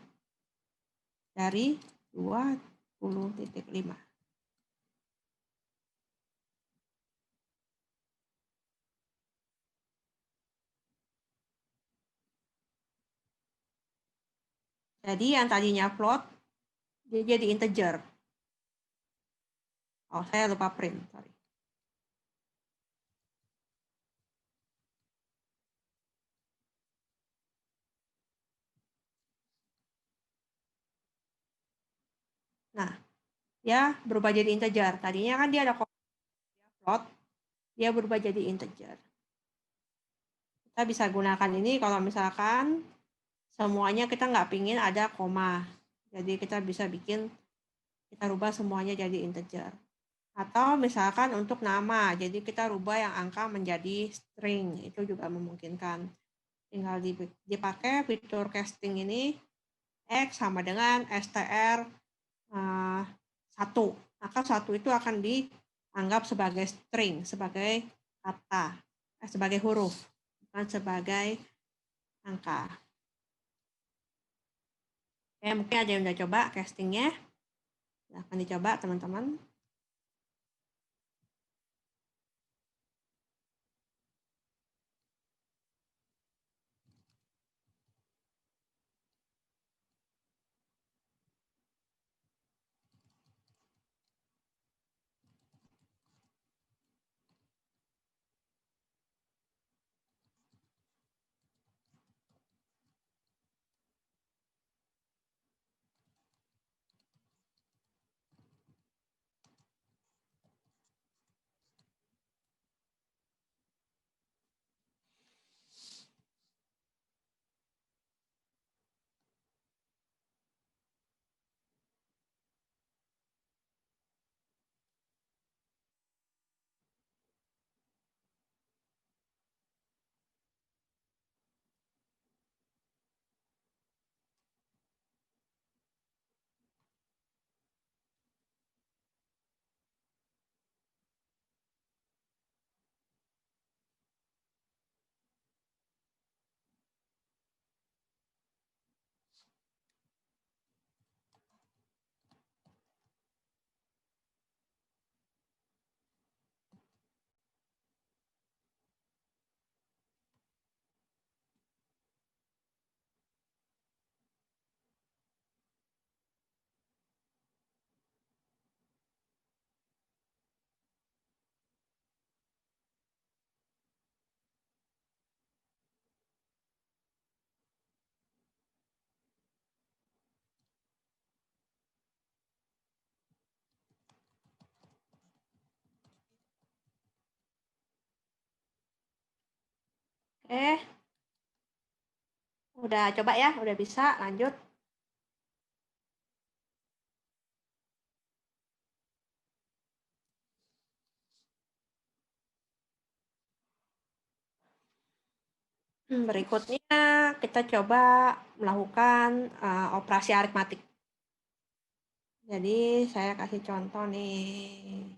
dari 20.5. Jadi yang tadinya float, dia jadi integer. Oh, saya lupa print, sorry. Nah, dia berubah jadi integer. Tadinya kan dia ada float, dia berubah jadi integer. Kita bisa gunakan ini kalau misalkan semuanya kita nggak pingin ada koma. Jadi kita bisa kita rubah semuanya jadi integer. Atau misalkan untuk nama, jadi kita rubah yang angka menjadi string, itu juga memungkinkan. Tinggal dipakai fitur casting ini, X sama dengan str 1. Maka 1 itu akan dianggap sebagai string, sebagai kata, sebagai huruf, bukan sebagai angka. Oke, mungkin ada yang udah coba castingnya. Silahkan dicoba teman-teman. Oke. Udah coba ya, udah bisa, lanjut. Berikutnya kita coba melakukan operasi aritmatik. Jadi saya kasih contoh nih.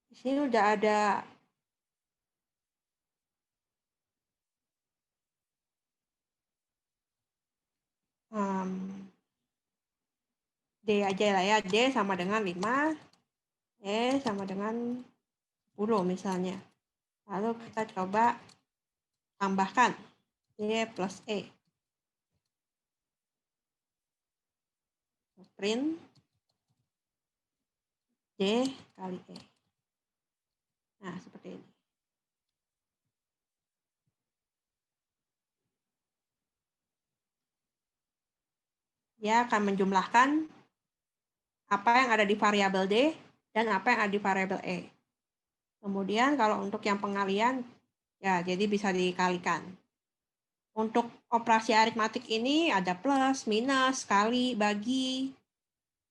Di sini udah ada D aja lah ya. D sama dengan 5, E sama dengan 10 misalnya. Lalu kita coba tambahkan D plus E. Print D kali E. Nah, seperti ini. Dia akan menjumlahkan apa yang ada di variabel D dan apa yang ada di variabel E. Kemudian kalau untuk yang pengalian, ya jadi bisa dikalikan. Untuk operasi aritmatik ini ada plus, minus, kali, bagi.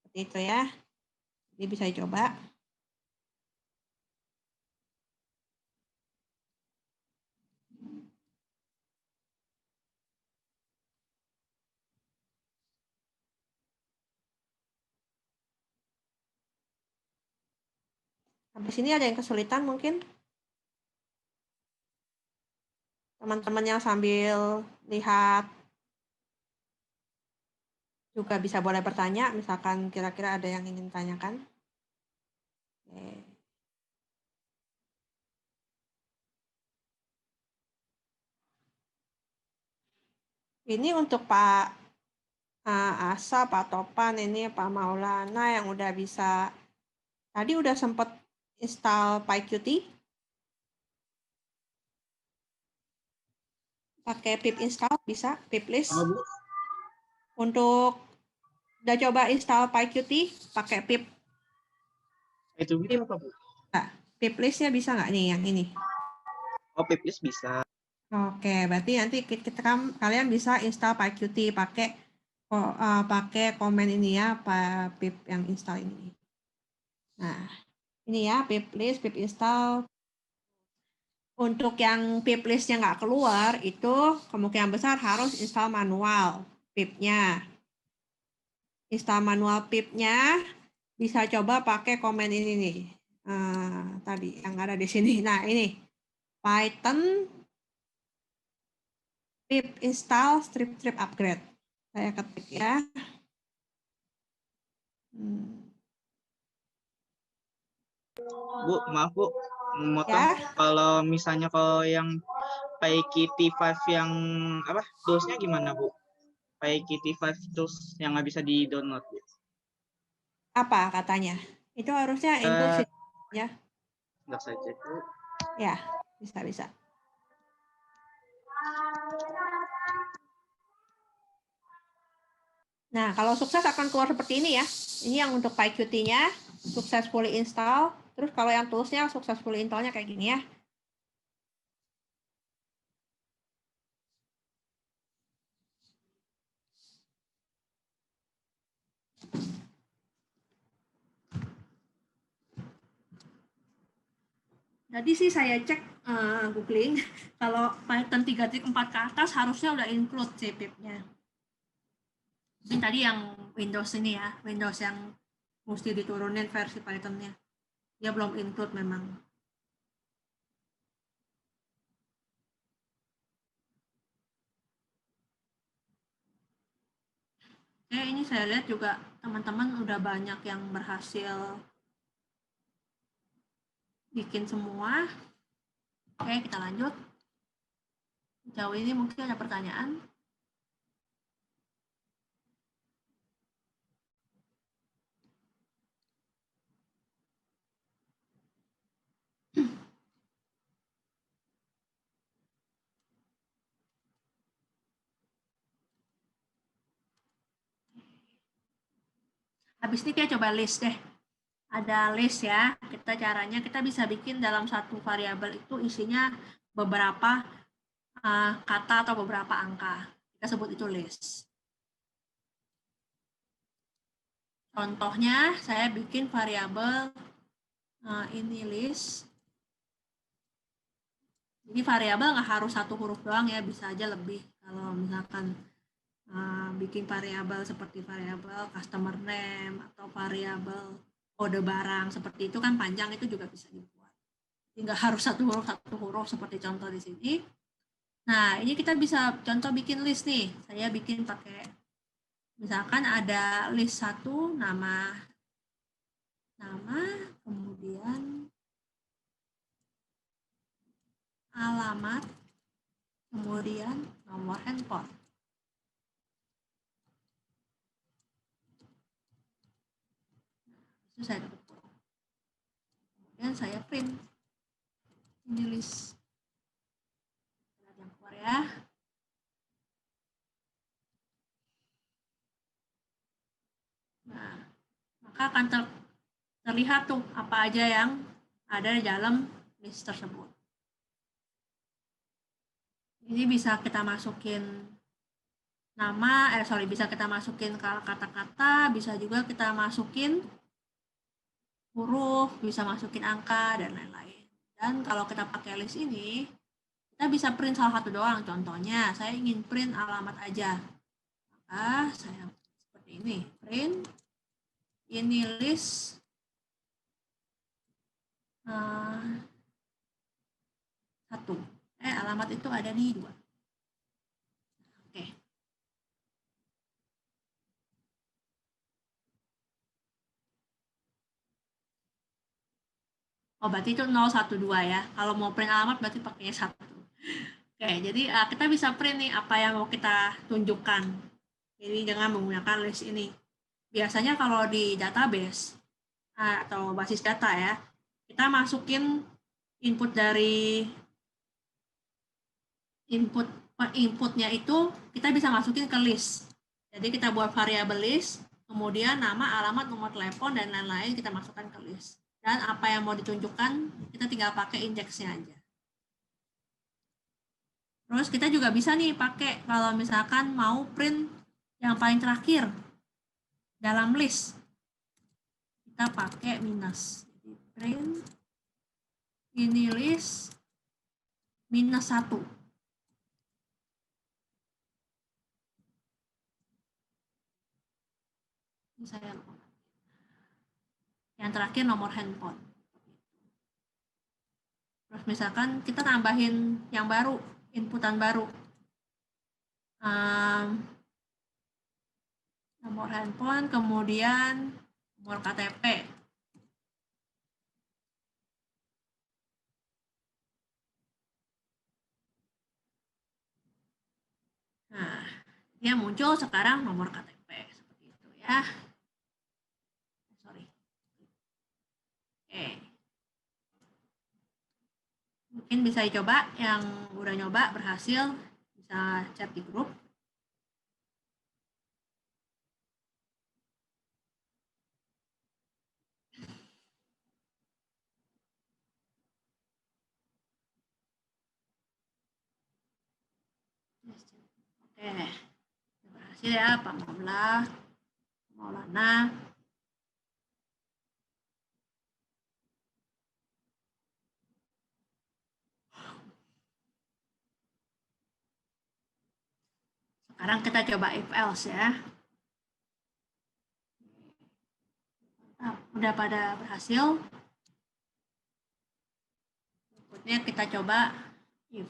Seperti itu ya. Jadi bisa dicoba. Habis ini ada yang kesulitan mungkin? Teman-teman yang sambil lihat juga bisa boleh bertanya, misalkan kira-kira ada yang ingin tanyakan. Oke. Ini untuk Pak Asa, Pak Topan, ini Pak Maulana yang udah bisa, tadi udah sempat install PyQt, pakai pip install bisa, pip list. Untuk udah coba install PyQt pakai pip. Itu gitu apa, Bu? Nah, pip listnya bisa nggak nih yang ini? Oh, pipis bisa. Oke, berarti nanti kalian bisa install PyQt pakai komen ini ya, pip yang install ini. Nah, ini ya pip list, pip install. Untuk yang pip listnya nggak keluar, itu kemungkinan besar harus install manual pipnya. Install manual pipnya bisa coba pakai komen ini nih. Tadi yang ada di sini. Nah, ini Python pip install strip upgrade. Saya ketik ya. Bu, maaf Bu, memotong. Ya. Kalau misalnya kalau yang PyQt 5 yang apa? Toolsnya gimana, Bu? PyQt 5 tools yang nggak bisa di-download, Bu. Apa katanya? Itu harusnya include ya. Nggak saja, Bu. Ya, bisa. Nah, kalau sukses akan keluar seperti ini ya. Ini yang untuk PyQt-nya, successfully install. Terus kalau yang tools-nya successfully install-nya kayak gini ya. Jadi sih saya cek googling, kalau Python 3.4 ke atas harusnya udah include sih pip-nya. Mungkin tadi yang Windows ini ya, Windows yang mesti diturunin versi Python-nya. Dia belum include memang. Ini saya lihat juga teman-teman udah banyak yang berhasil bikin semua. Oke, kita lanjut. Jauh ini mungkin ada pertanyaan. Habis ini kita coba list deh. Ada list ya. Caranya kita bisa bikin dalam satu variabel itu isinya beberapa kata atau beberapa angka. Kita sebut itu list. Contohnya saya bikin variabel ini list. Jadi variabel nggak harus satu huruf doang ya, bisa aja lebih. Kalau misalkan bikin variabel seperti variabel customer name atau variabel kode barang seperti itu kan panjang, itu juga bisa dibuat. Jadi nggak harus satu huruf seperti contoh di sini. Nah, ini kita bisa contoh bikin list nih. Saya bikin pakai misalkan ada list 1 nama, kemudian alamat, kemudian nomor handphone. Itu saya dapat kurang. Kemudian saya print ini list. Lihat yang keluar ya. Nah, maka akan terlihat tuh apa aja yang ada di dalam list tersebut. Ini bisa kita masukin nama, bisa kita masukin kata-kata, bisa juga kita masukin huruf, bisa masukin angka, dan lain-lain. Dan kalau kita pakai list ini, kita bisa print salah satu doang. Contohnya, saya ingin print alamat aja. Maka saya seperti ini, print ini list satu. Alamat itu ada di 2. Oke. Oh, berarti itu 012 ya. Kalau mau print alamat berarti pakainya 1. Oke, jadi kita bisa print nih apa yang mau kita tunjukkan. Jadi dengan menggunakan list ini. Biasanya kalau di database atau basis data ya, kita masukin inputnya itu kita bisa masukin ke list. Jadi kita buat variabel list, kemudian nama, alamat, nomor telepon, dan lain-lain kita masukkan ke list. Dan apa yang mau ditunjukkan, kita tinggal pakai indeksnya aja. Terus kita juga bisa nih pakai kalau misalkan mau print yang paling terakhir dalam list. Kita pakai minus. Jadi print ini list minus 1. Ini saya lupa. Yang terakhir nomor handphone. Terus misalkan kita tambahin yang baru, inputan baru. Nomor handphone, kemudian nomor KTP. Nah, dia muncul sekarang nomor KTP seperti itu ya. Sorry. Oke. Mungkin bisa dicoba, yang udah nyoba berhasil bisa chat di grup. Oke, berhasil ya Pak Maulana. Sekarang kita coba if else ya. Nah, udah pada berhasil. Berikutnya kita coba if.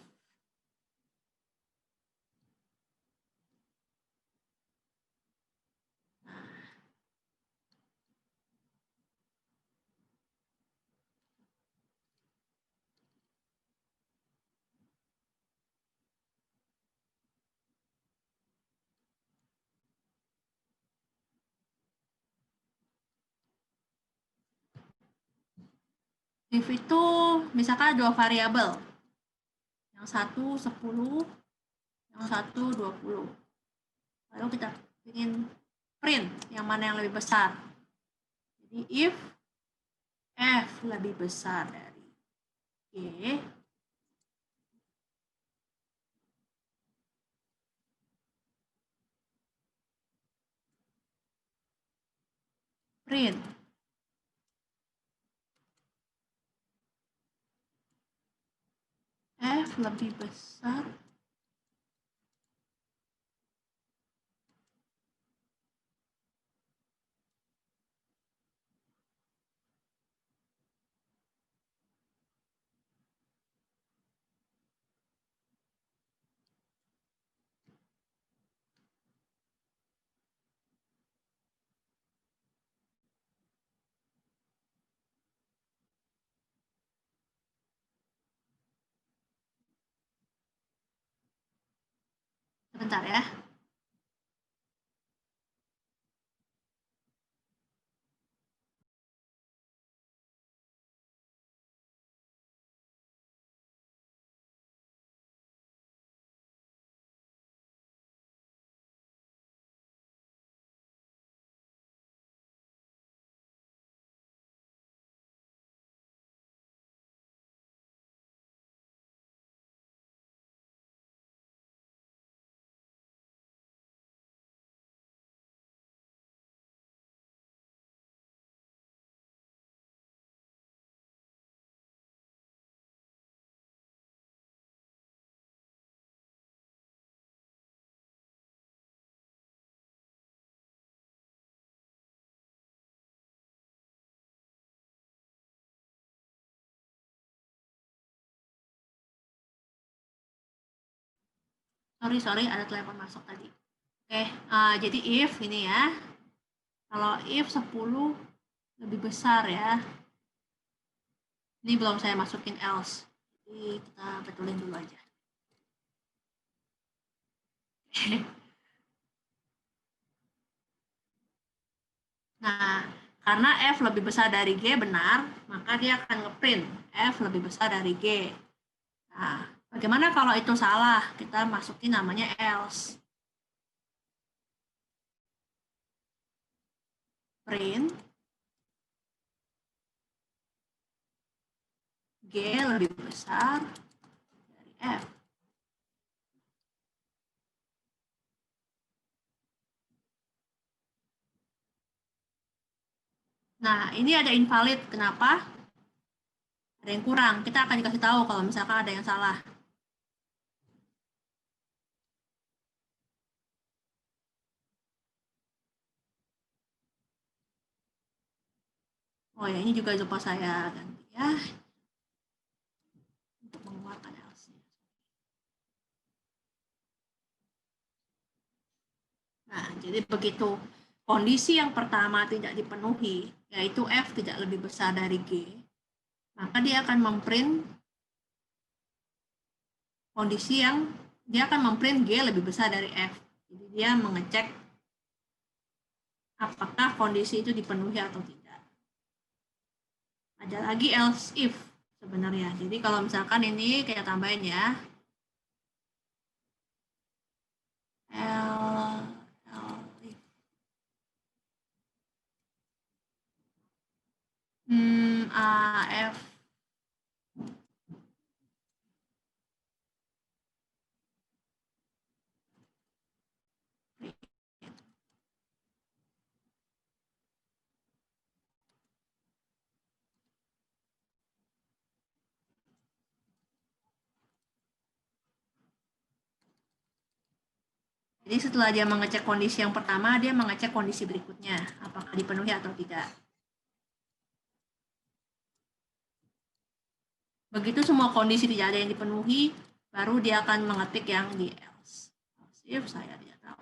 If itu misalkan 2 variabel. Yang satu 10, yang satu 20. Lalu kita ingin print yang mana yang lebih besar. Jadi if F lebih besar dari G, print F lebih besar sebentar ya. Sorry, ada telepon masuk tadi. Oke, jadi if ini ya. Kalau if 10 lebih besar ya. Ini belum saya masukin else. Jadi kita betulin dulu aja. Nah, karena F lebih besar dari G benar, maka dia akan ngeprint F lebih besar dari G. Nah, bagaimana kalau itu salah? Kita masukin namanya else. Print G lebih besar dari F. Nah, ini ada invalid. Kenapa? Ada yang kurang. Kita akan dikasih tahu kalau misalkan ada yang salah. Oh ya, ini juga lupa saya ganti ya. Untuk mengeluarkan else. Nah, jadi begitu kondisi yang pertama tidak dipenuhi, yaitu F tidak lebih besar dari G, maka dia akan memprint kondisi yang dia akan memprint G lebih besar dari F. Jadi dia mengecek apakah kondisi itu dipenuhi atau tidak. Ada lagi else if sebenarnya. Jadi kalau misalkan ini kita tambahin ya. AF Jadi setelah dia mengecek kondisi yang pertama, dia mengecek kondisi berikutnya, apakah dipenuhi atau tidak. Begitu semua kondisi tidak ada yang dipenuhi, baru dia akan mengetik yang di else. If saya tidak tahu.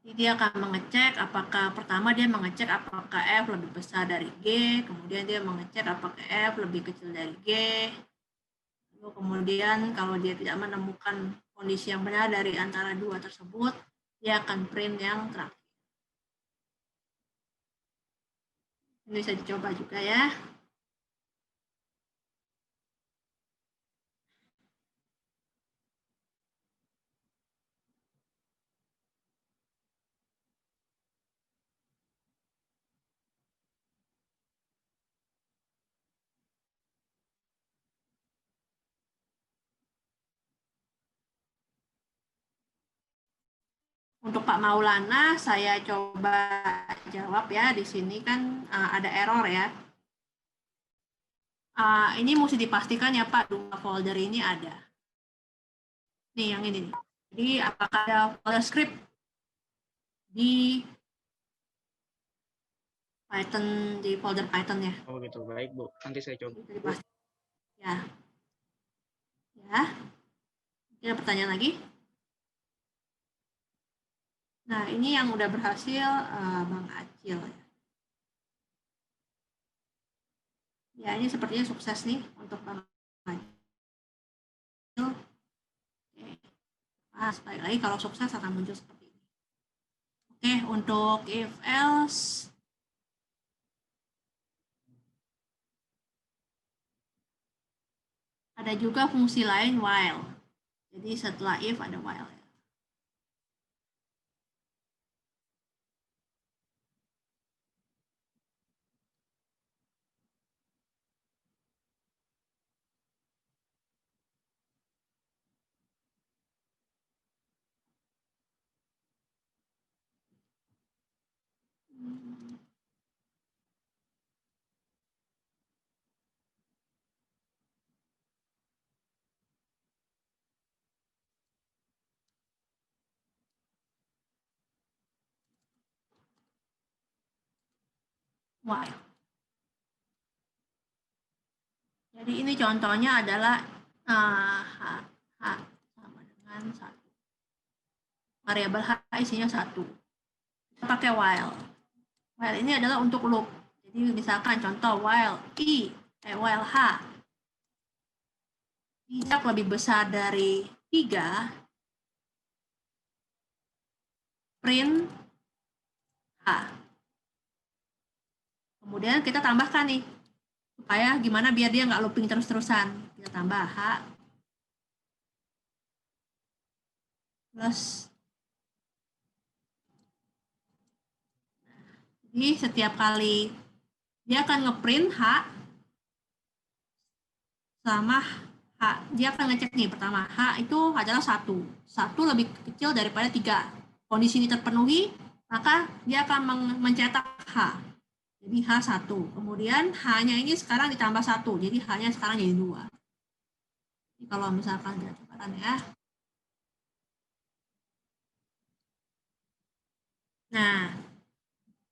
Jadi dia akan mengecek apakah pertama dia mengecek apakah F lebih besar dari G, kemudian dia mengecek apakah F lebih kecil dari G. Lalu kemudian kalau dia tidak menemukan kondisi yang benar dari antara dua tersebut, dia akan print yang terakhir. Ini bisa dicoba juga ya. Untuk Pak Maulana, saya coba jawab ya. Di sini kan ada error ya. Ini mesti dipastikan ya Pak, dua folder ini ada. Nih yang ini. Jadi apakah ada folder script di Python, di folder Python ya? Oh gitu, baik Bu. Nanti saya coba. Ya. Ya. Ada pertanyaan lagi? Nah, ini yang udah berhasil Bang Acil ya. Ya, ini sepertinya sukses nih untuk Bang Acil. Oke. Baik lagi kalau sukses akan muncul seperti ini. Oke, untuk if else ada juga fungsi lain while. Jadi setelah if ada while. While. Jadi ini contohnya adalah H sama dengan 1. Variabel H isinya 1. Kita pakai while. While ini adalah untuk loop. Jadi misalkan contoh while while H tidak lebih besar dari 3, print H. Kemudian kita tambahkan nih, supaya gimana biar dia nggak looping terus-terusan. Kita tambah H plus. Jadi setiap kali dia akan ngeprint H sama H. Dia akan ngecek nih, pertama H itu adalah 1. 1 lebih kecil daripada 3. Kondisi ini terpenuhi, maka dia akan mencetak H. Jadi H1. Kemudian H-nya ini sekarang ditambah 1. Jadi H-nya sekarang jadi 2. Jadi kalau misalkan kita coba ya. Nah,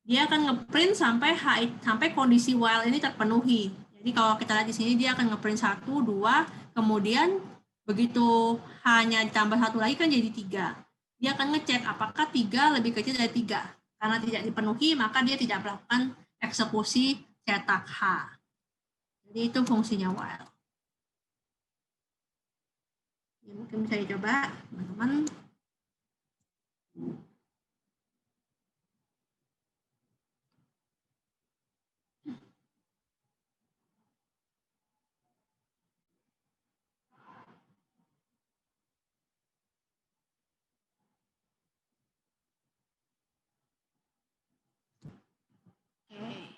dia akan ngeprint sampai kondisi while ini terpenuhi. Jadi kalau kita lihat di sini dia akan ngeprint 1, 2, kemudian begitu H-nya ditambah 1 lagi kan jadi 3. Dia akan ngecek apakah 3 lebih kecil dari 3. Karena tidak dipenuhi, maka dia tidak melakukan eksekusi cetak H. Jadi itu fungsinya while. Ya, mungkin bisa dicoba, teman-teman. Oke.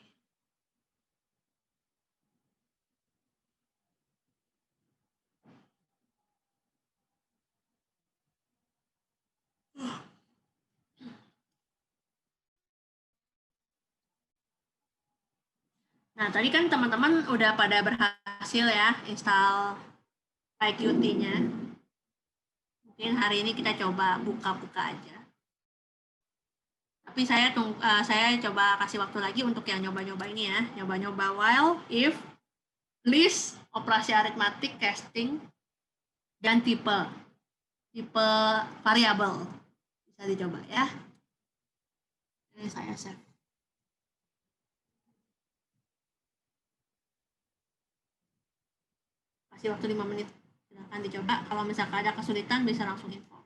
Nah, tadi kan teman-teman udah pada berhasil ya install PyQt-nya. Mungkin hari ini kita coba buka-buka aja. Tapi saya coba kasih waktu lagi untuk yang nyoba-nyoba ini ya. Nyoba-nyoba while, if, list, operasi aritmatik, casting, dan tipe variabel. Bisa dicoba ya. Ini saya save. Kasih waktu 5 menit. Silahkan dicoba. Kalau misalkan ada kesulitan bisa langsung info.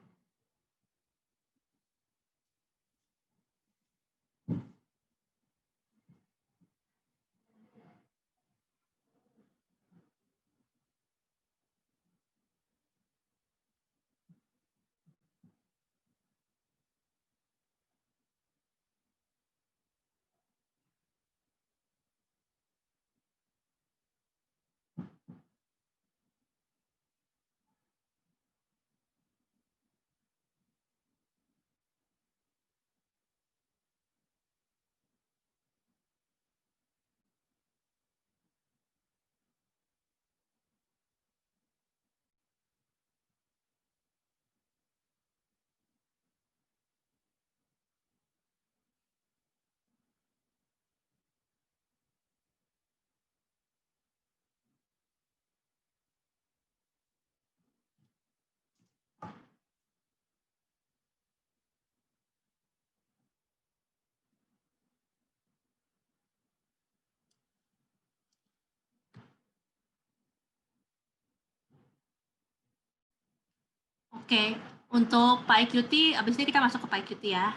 Oke, untuk PyQt, abis ini kita masuk ke PyQt ya.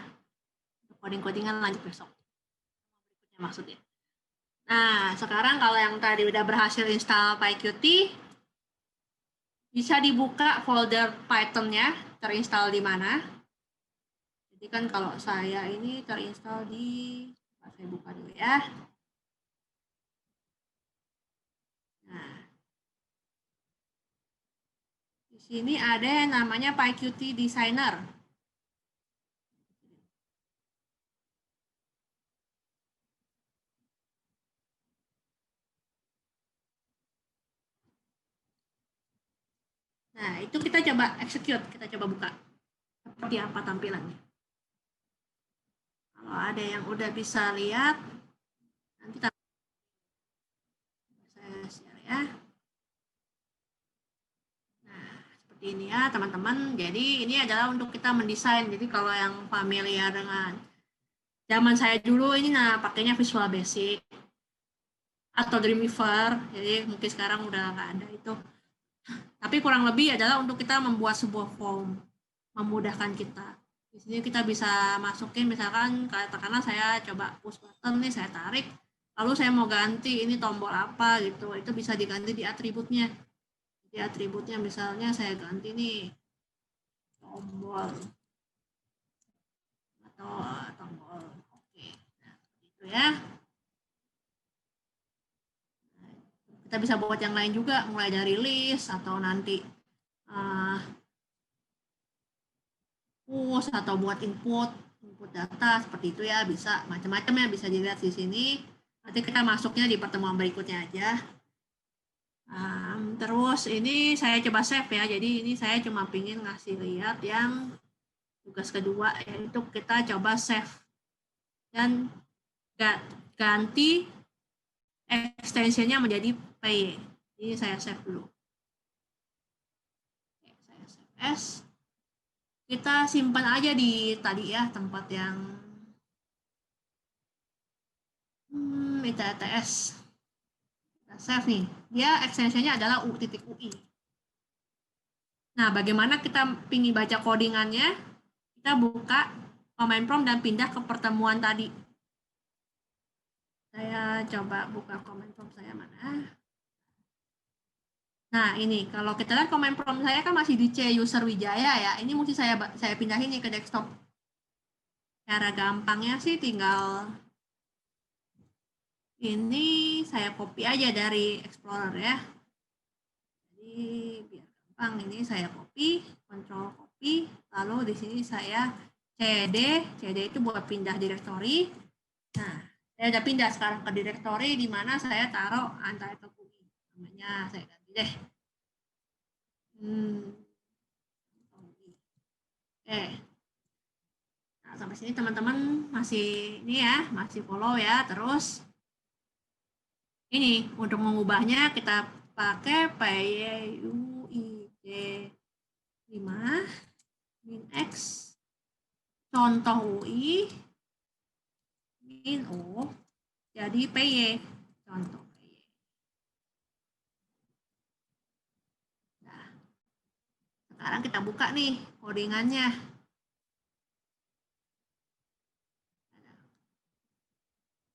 Coding-codingan lanjut besok. Berikutnya maksudnya. Nah, sekarang kalau yang tadi udah berhasil install PyQt, bisa dibuka folder Python-nya, terinstall di mana. Jadi kan kalau saya ini terinstall di, saya buka dulu ya. Nah, di sini ada yang namanya PyQt Designer. Nah, itu kita coba execute, kita coba buka. Seperti apa tampilannya. Kalau ada yang udah bisa lihat, nanti saya share ya. Nah, seperti ini ya teman-teman. Jadi ini adalah untuk kita mendesain. Jadi kalau yang familiar dengan zaman saya dulu ini, nah pakainya Visual Basic atau Dreamweaver. Jadi mungkin sekarang udah nggak ada itu. Tapi kurang lebih adalah untuk kita membuat sebuah form, memudahkan kita. Di sini kita bisa masukin, misalkan katakanlah saya coba push button nih, saya tarik, lalu saya mau ganti ini tombol apa gitu, itu bisa diganti di atributnya. Di atributnya misalnya saya ganti nih tombol atau tombol oke. Nah, gitu ya. Kita bisa buat yang lain juga, mulai dari list atau nanti push atau buat input data seperti itu ya, bisa macam-macam ya, bisa dilihat di sini. Nanti kita masuknya di pertemuan berikutnya aja. Terus ini saya coba save ya, jadi ini saya cuma pingin ngasih lihat yang tugas kedua, yaitu kita coba save dan ganti extensionnya menjadi py. Ini saya save dulu. Oke, saya save as. Kita simpan aja di tadi ya, tempat yang ITS. Kita save nih. Dia extensionnya adalah u.ui. Nah, bagaimana kita pingin baca codingannya? Kita buka command prompt dan pindah ke pertemuan tadi. Saya coba buka command prompt saya mana. Nah, ini kalau kita lihat command prompt saya kan masih di C user Wijaya ya. Ini mesti saya pindahin nih ke desktop. Cara gampangnya sih tinggal ini saya copy aja dari Explorer ya. Jadi biar gampang, ini saya copy, control copy, lalu di sini saya CD itu buat pindah direktori. Nah, saya udah pindah sekarang ke direktori di mana saya taruh Untitled UI. Namanya saya ganti deh. Oke. Nah, sampai sini teman-teman masih ini ya, masih follow ya. Terus ini untuk mengubahnya kita pakai pyuid 5 min x contoh UI min o jadi py contoh. Sekarang kita buka nih codingannya.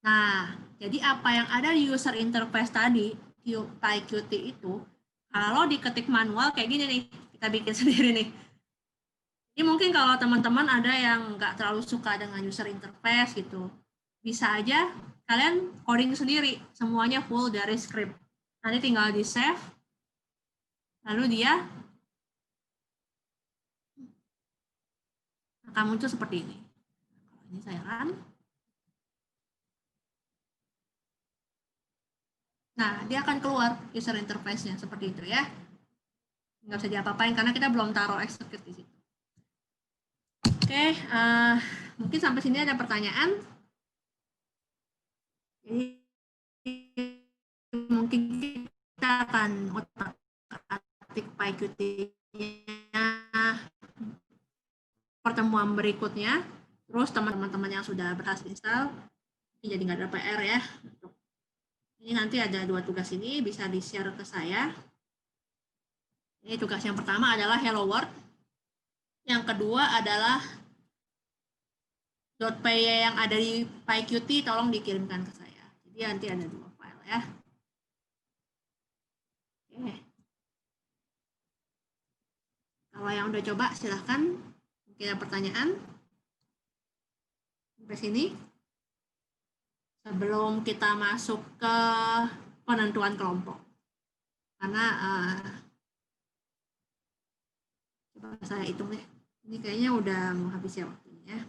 Nah, jadi apa yang ada di user interface tadi, PyQt itu, kalau diketik manual kayak gini nih, kita bikin sendiri nih. Ini mungkin kalau teman-teman ada yang nggak terlalu suka dengan user interface gitu, bisa aja kalian coding sendiri, semuanya full dari script. Nanti tinggal di save, lalu dia akan muncul seperti ini. Ini saya run. Nah, dia akan keluar user interface-nya seperti itu ya. Nggak bisa diapa-apain karena kita belum taruh execute di situ. Oke, mungkin sampai sini ada pertanyaan. Jadi mungkin kita akan otak-atik PyQt-nya pertemuan berikutnya. Terus teman-teman yang sudah berhasil install, jadi nggak ada PR ya. Ini nanti ada 2 tugas ini, bisa di-share ke saya. Ini tugas yang pertama adalah Hello World. Yang kedua adalah .py yang ada di PyQt tolong dikirimkan ke saya. Jadi nanti ada 2 file ya. Oke. Kalau yang udah coba silahkan. Mungkin ada pertanyaan. Sampai sini. Sebelum kita masuk ke penentuan kelompok. Karena coba saya hitung deh. Ini kayaknya udah mau habis ya waktunya ya.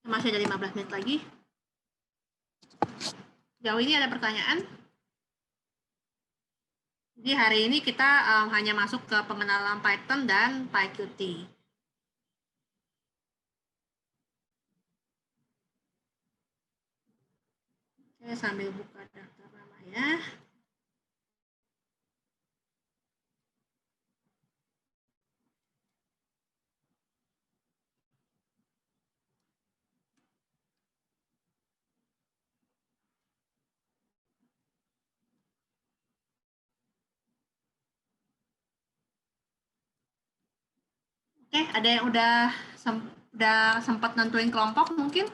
Masih ada 15 menit lagi. Sejauh ini ada pertanyaan? Jadi hari ini kita hanya masuk ke pengenalan Python dan PyQt. Saya sambil buka daftar nama ya. Oke, ada yang udah sempat nentuin kelompok mungkin?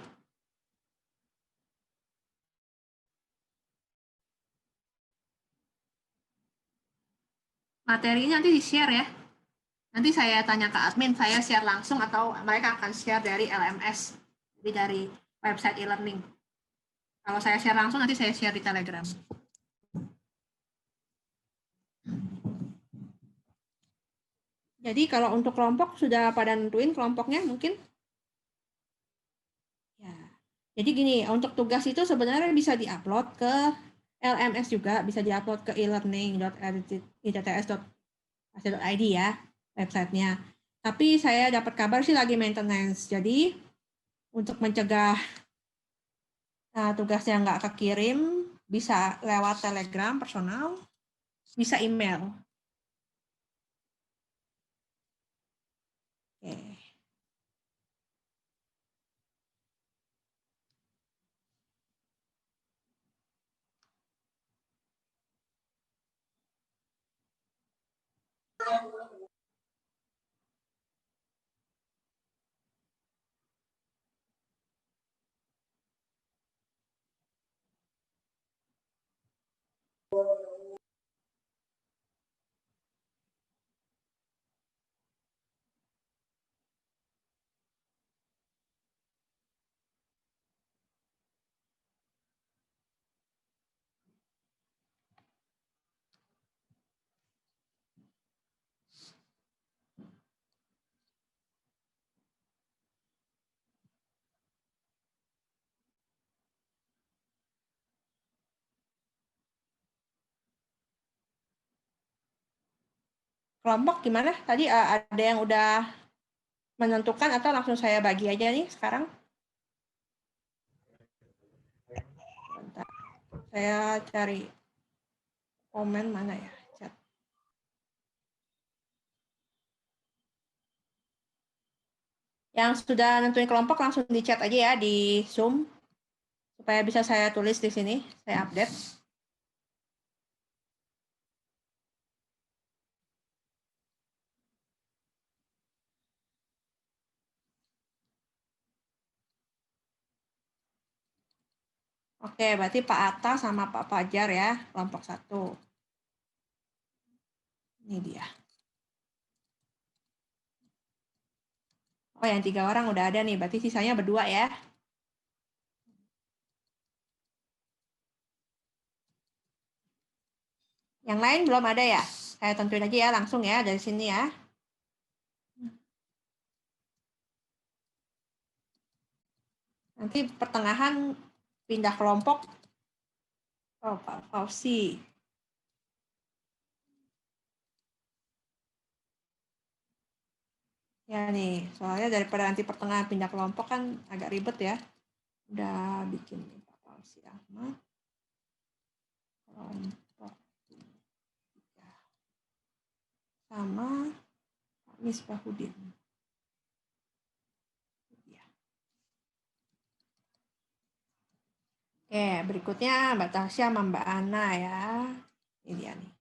Materinya nanti di-share ya. Nanti saya tanya ke admin, saya share langsung atau mereka akan share dari LMS, jadi dari website e-learning. Kalau saya share langsung, nanti saya share di Telegram. Jadi kalau untuk kelompok, sudah pada nentuin kelompoknya mungkin? Ya. Jadi gini, untuk tugas itu sebenarnya bisa diupload ke LMS juga, bisa diupload ke e-learning.itts.ac.id ya, websitenya. Tapi saya dapat kabar sih lagi maintenance. Jadi untuk mencegah tugasnya nggak kekirim, bisa lewat Telegram personal, bisa email. Oke. Kelompok gimana? Tadi ada yang udah menentukan atau langsung saya bagi aja nih sekarang? Bentar. Saya cari komen mana ya? Chat. Yang sudah nentuin kelompok langsung di chat aja ya di Zoom supaya bisa saya tulis di sini, saya update. Oke, berarti Pak Atta sama Pak Fajar ya, kelompok 1. Ini dia. Oh, yang 3 orang udah ada nih, berarti sisanya berdua ya. Yang lain belum ada ya? Saya tentuin aja ya langsung ya dari sini ya. Nanti pertengahan pindah kelompok. Oh, Pak Fauzi. Ya nih, soalnya daripada nanti pertengahan pindah kelompok kan agak ribet ya. Udah bikin nih Pak Fauzi Ahmad. Kelompok 3. Sama Pak Misbahudin. Oke, berikutnya Mbak Tasya sama Mbak Ana ya. Ini dia nih.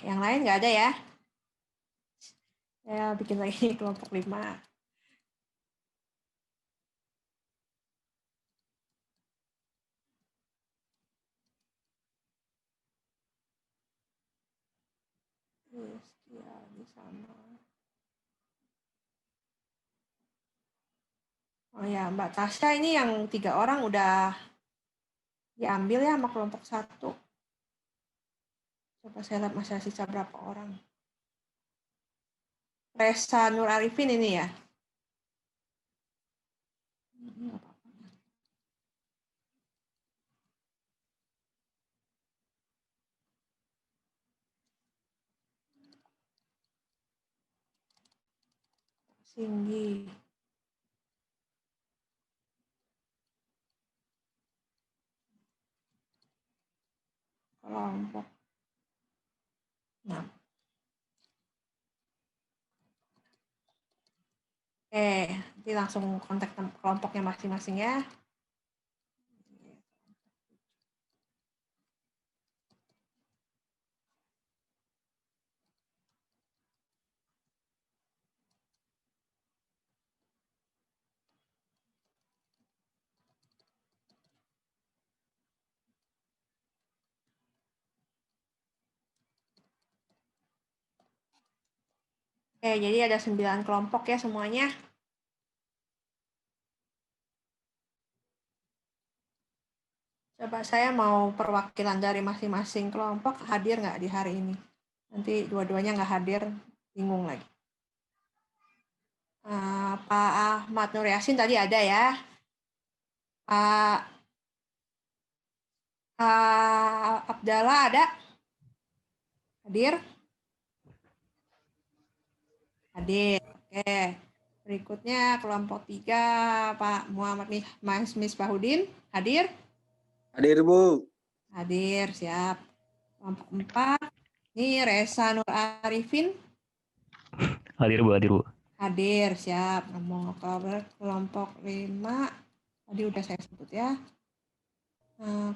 Yang lain nggak ada ya? Saya bikin lagi kelompok 5. Ya, di sana. Oh ya, Mbak Tasya ini yang 3 orang udah diambil ya sama kelompok 1. Coba saya lihat masih sisa berapa orang. Resa Nur Arifin ini ya. Singgi. Kelompok 6. Nanti langsung kontak kelompoknya masing-masing ya. Jadi ada 9 kelompok ya semuanya. Coba saya mau perwakilan dari masing-masing kelompok hadir nggak di hari ini? Nanti dua-duanya nggak hadir, bingung lagi. Pak Ahmad Nur Yasin tadi ada ya. Pak Abdallah ada? Hadir? Hadir, oke. Berikutnya kelompok 3, Pak Muhammad Misbahudin, hadir? Hadir, Bu. Hadir, siap. Kelompok 4, ini Resa Nur Arifin. Hadir Bu, hadir Bu. Hadir, siap. Kelompok 5, tadi udah saya sebut ya.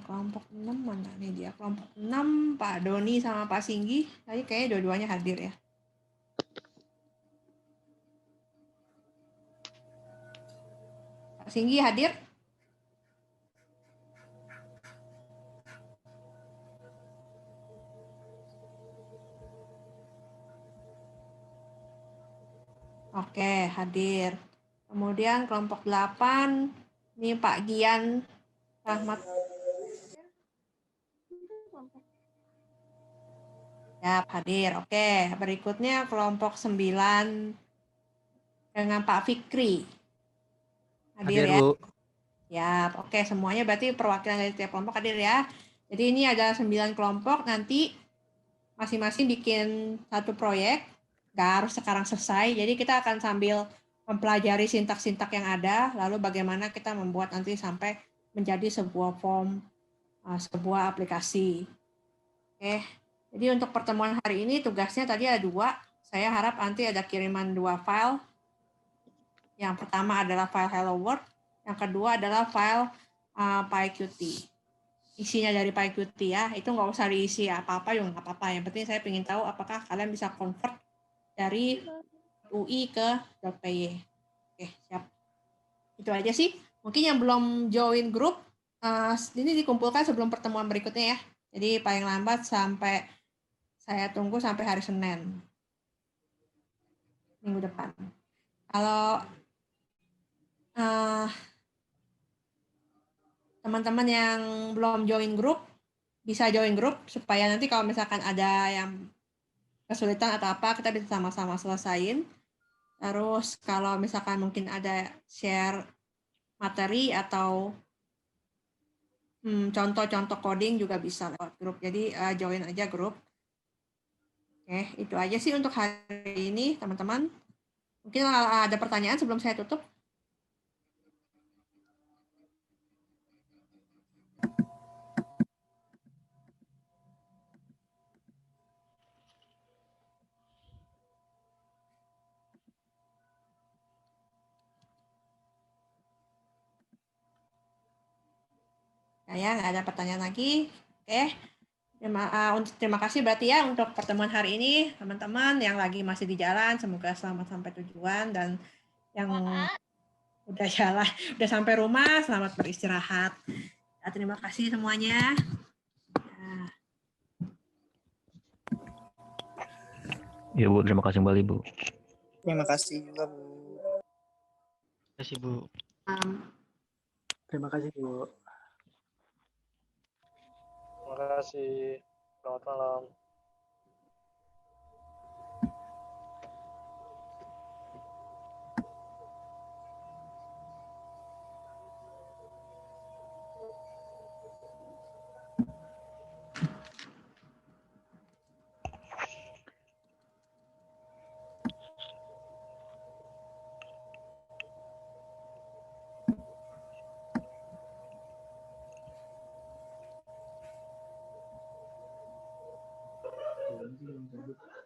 Kelompok 6 mana nih dia? Kelompok 6, Pak Doni sama Pak Singgi. Tadi kayaknya dua-duanya hadir ya. Pak Singgi hadir? Oke, hadir. Kemudian kelompok 8, ini Pak Gian Rahmat. Ya, hadir. Oke, berikutnya kelompok 9 dengan Pak Fikri. Hadir ya. Bu. Ya, oke, semuanya berarti perwakilan dari tiap kelompok hadir ya. Jadi ini ada 9 kelompok, nanti masing-masing bikin satu proyek, nggak harus sekarang selesai. Jadi kita akan sambil mempelajari sintak-sintak yang ada, lalu bagaimana kita membuat nanti sampai menjadi sebuah form, sebuah aplikasi. Oke, jadi untuk pertemuan hari ini tugasnya tadi ada 2. Saya harap nanti ada kiriman 2 file. Yang pertama adalah file Hello World, yang kedua adalah file PyQt. Isinya dari PyQt ya, itu nggak usah diisi apa-apa, ya nggak apa-apa. Yang penting saya ingin tahu apakah kalian bisa convert dari UI ke .py. Oke, siap. Itu aja sih. Mungkin yang belum join grup, ini dikumpulkan sebelum pertemuan berikutnya ya. Jadi paling lambat sampai saya tunggu sampai hari Senin. minggu depan. Kalau teman-teman yang belum join grup, bisa join grup supaya nanti kalau misalkan ada yang kesulitan atau apa, kita bisa sama-sama selesain. Terus kalau misalkan mungkin ada share materi atau contoh-contoh coding juga bisa lewat grup. Jadi join aja grup. Oke, itu aja sih untuk hari ini, teman-teman. Mungkin ada pertanyaan sebelum saya tutup. Ya, nggak ada pertanyaan lagi. Oke. Terima kasih berarti ya untuk pertemuan hari ini, teman-teman yang lagi masih di jalan, semoga selamat sampai tujuan, dan yang udah jalan, udah sampai rumah, selamat beristirahat. Ya, terima kasih semuanya. Ya Bu, terima kasih kembali Bu. Terima kasih juga, Bu. Terima kasih Bu. Terima kasih, Bu. Terima kasih. Selamat malam.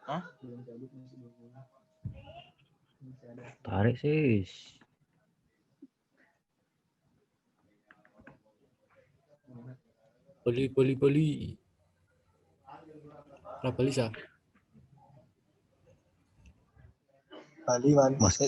Hah? Tarik sih. Poli. Kenapa Lisa? Bali, Mas.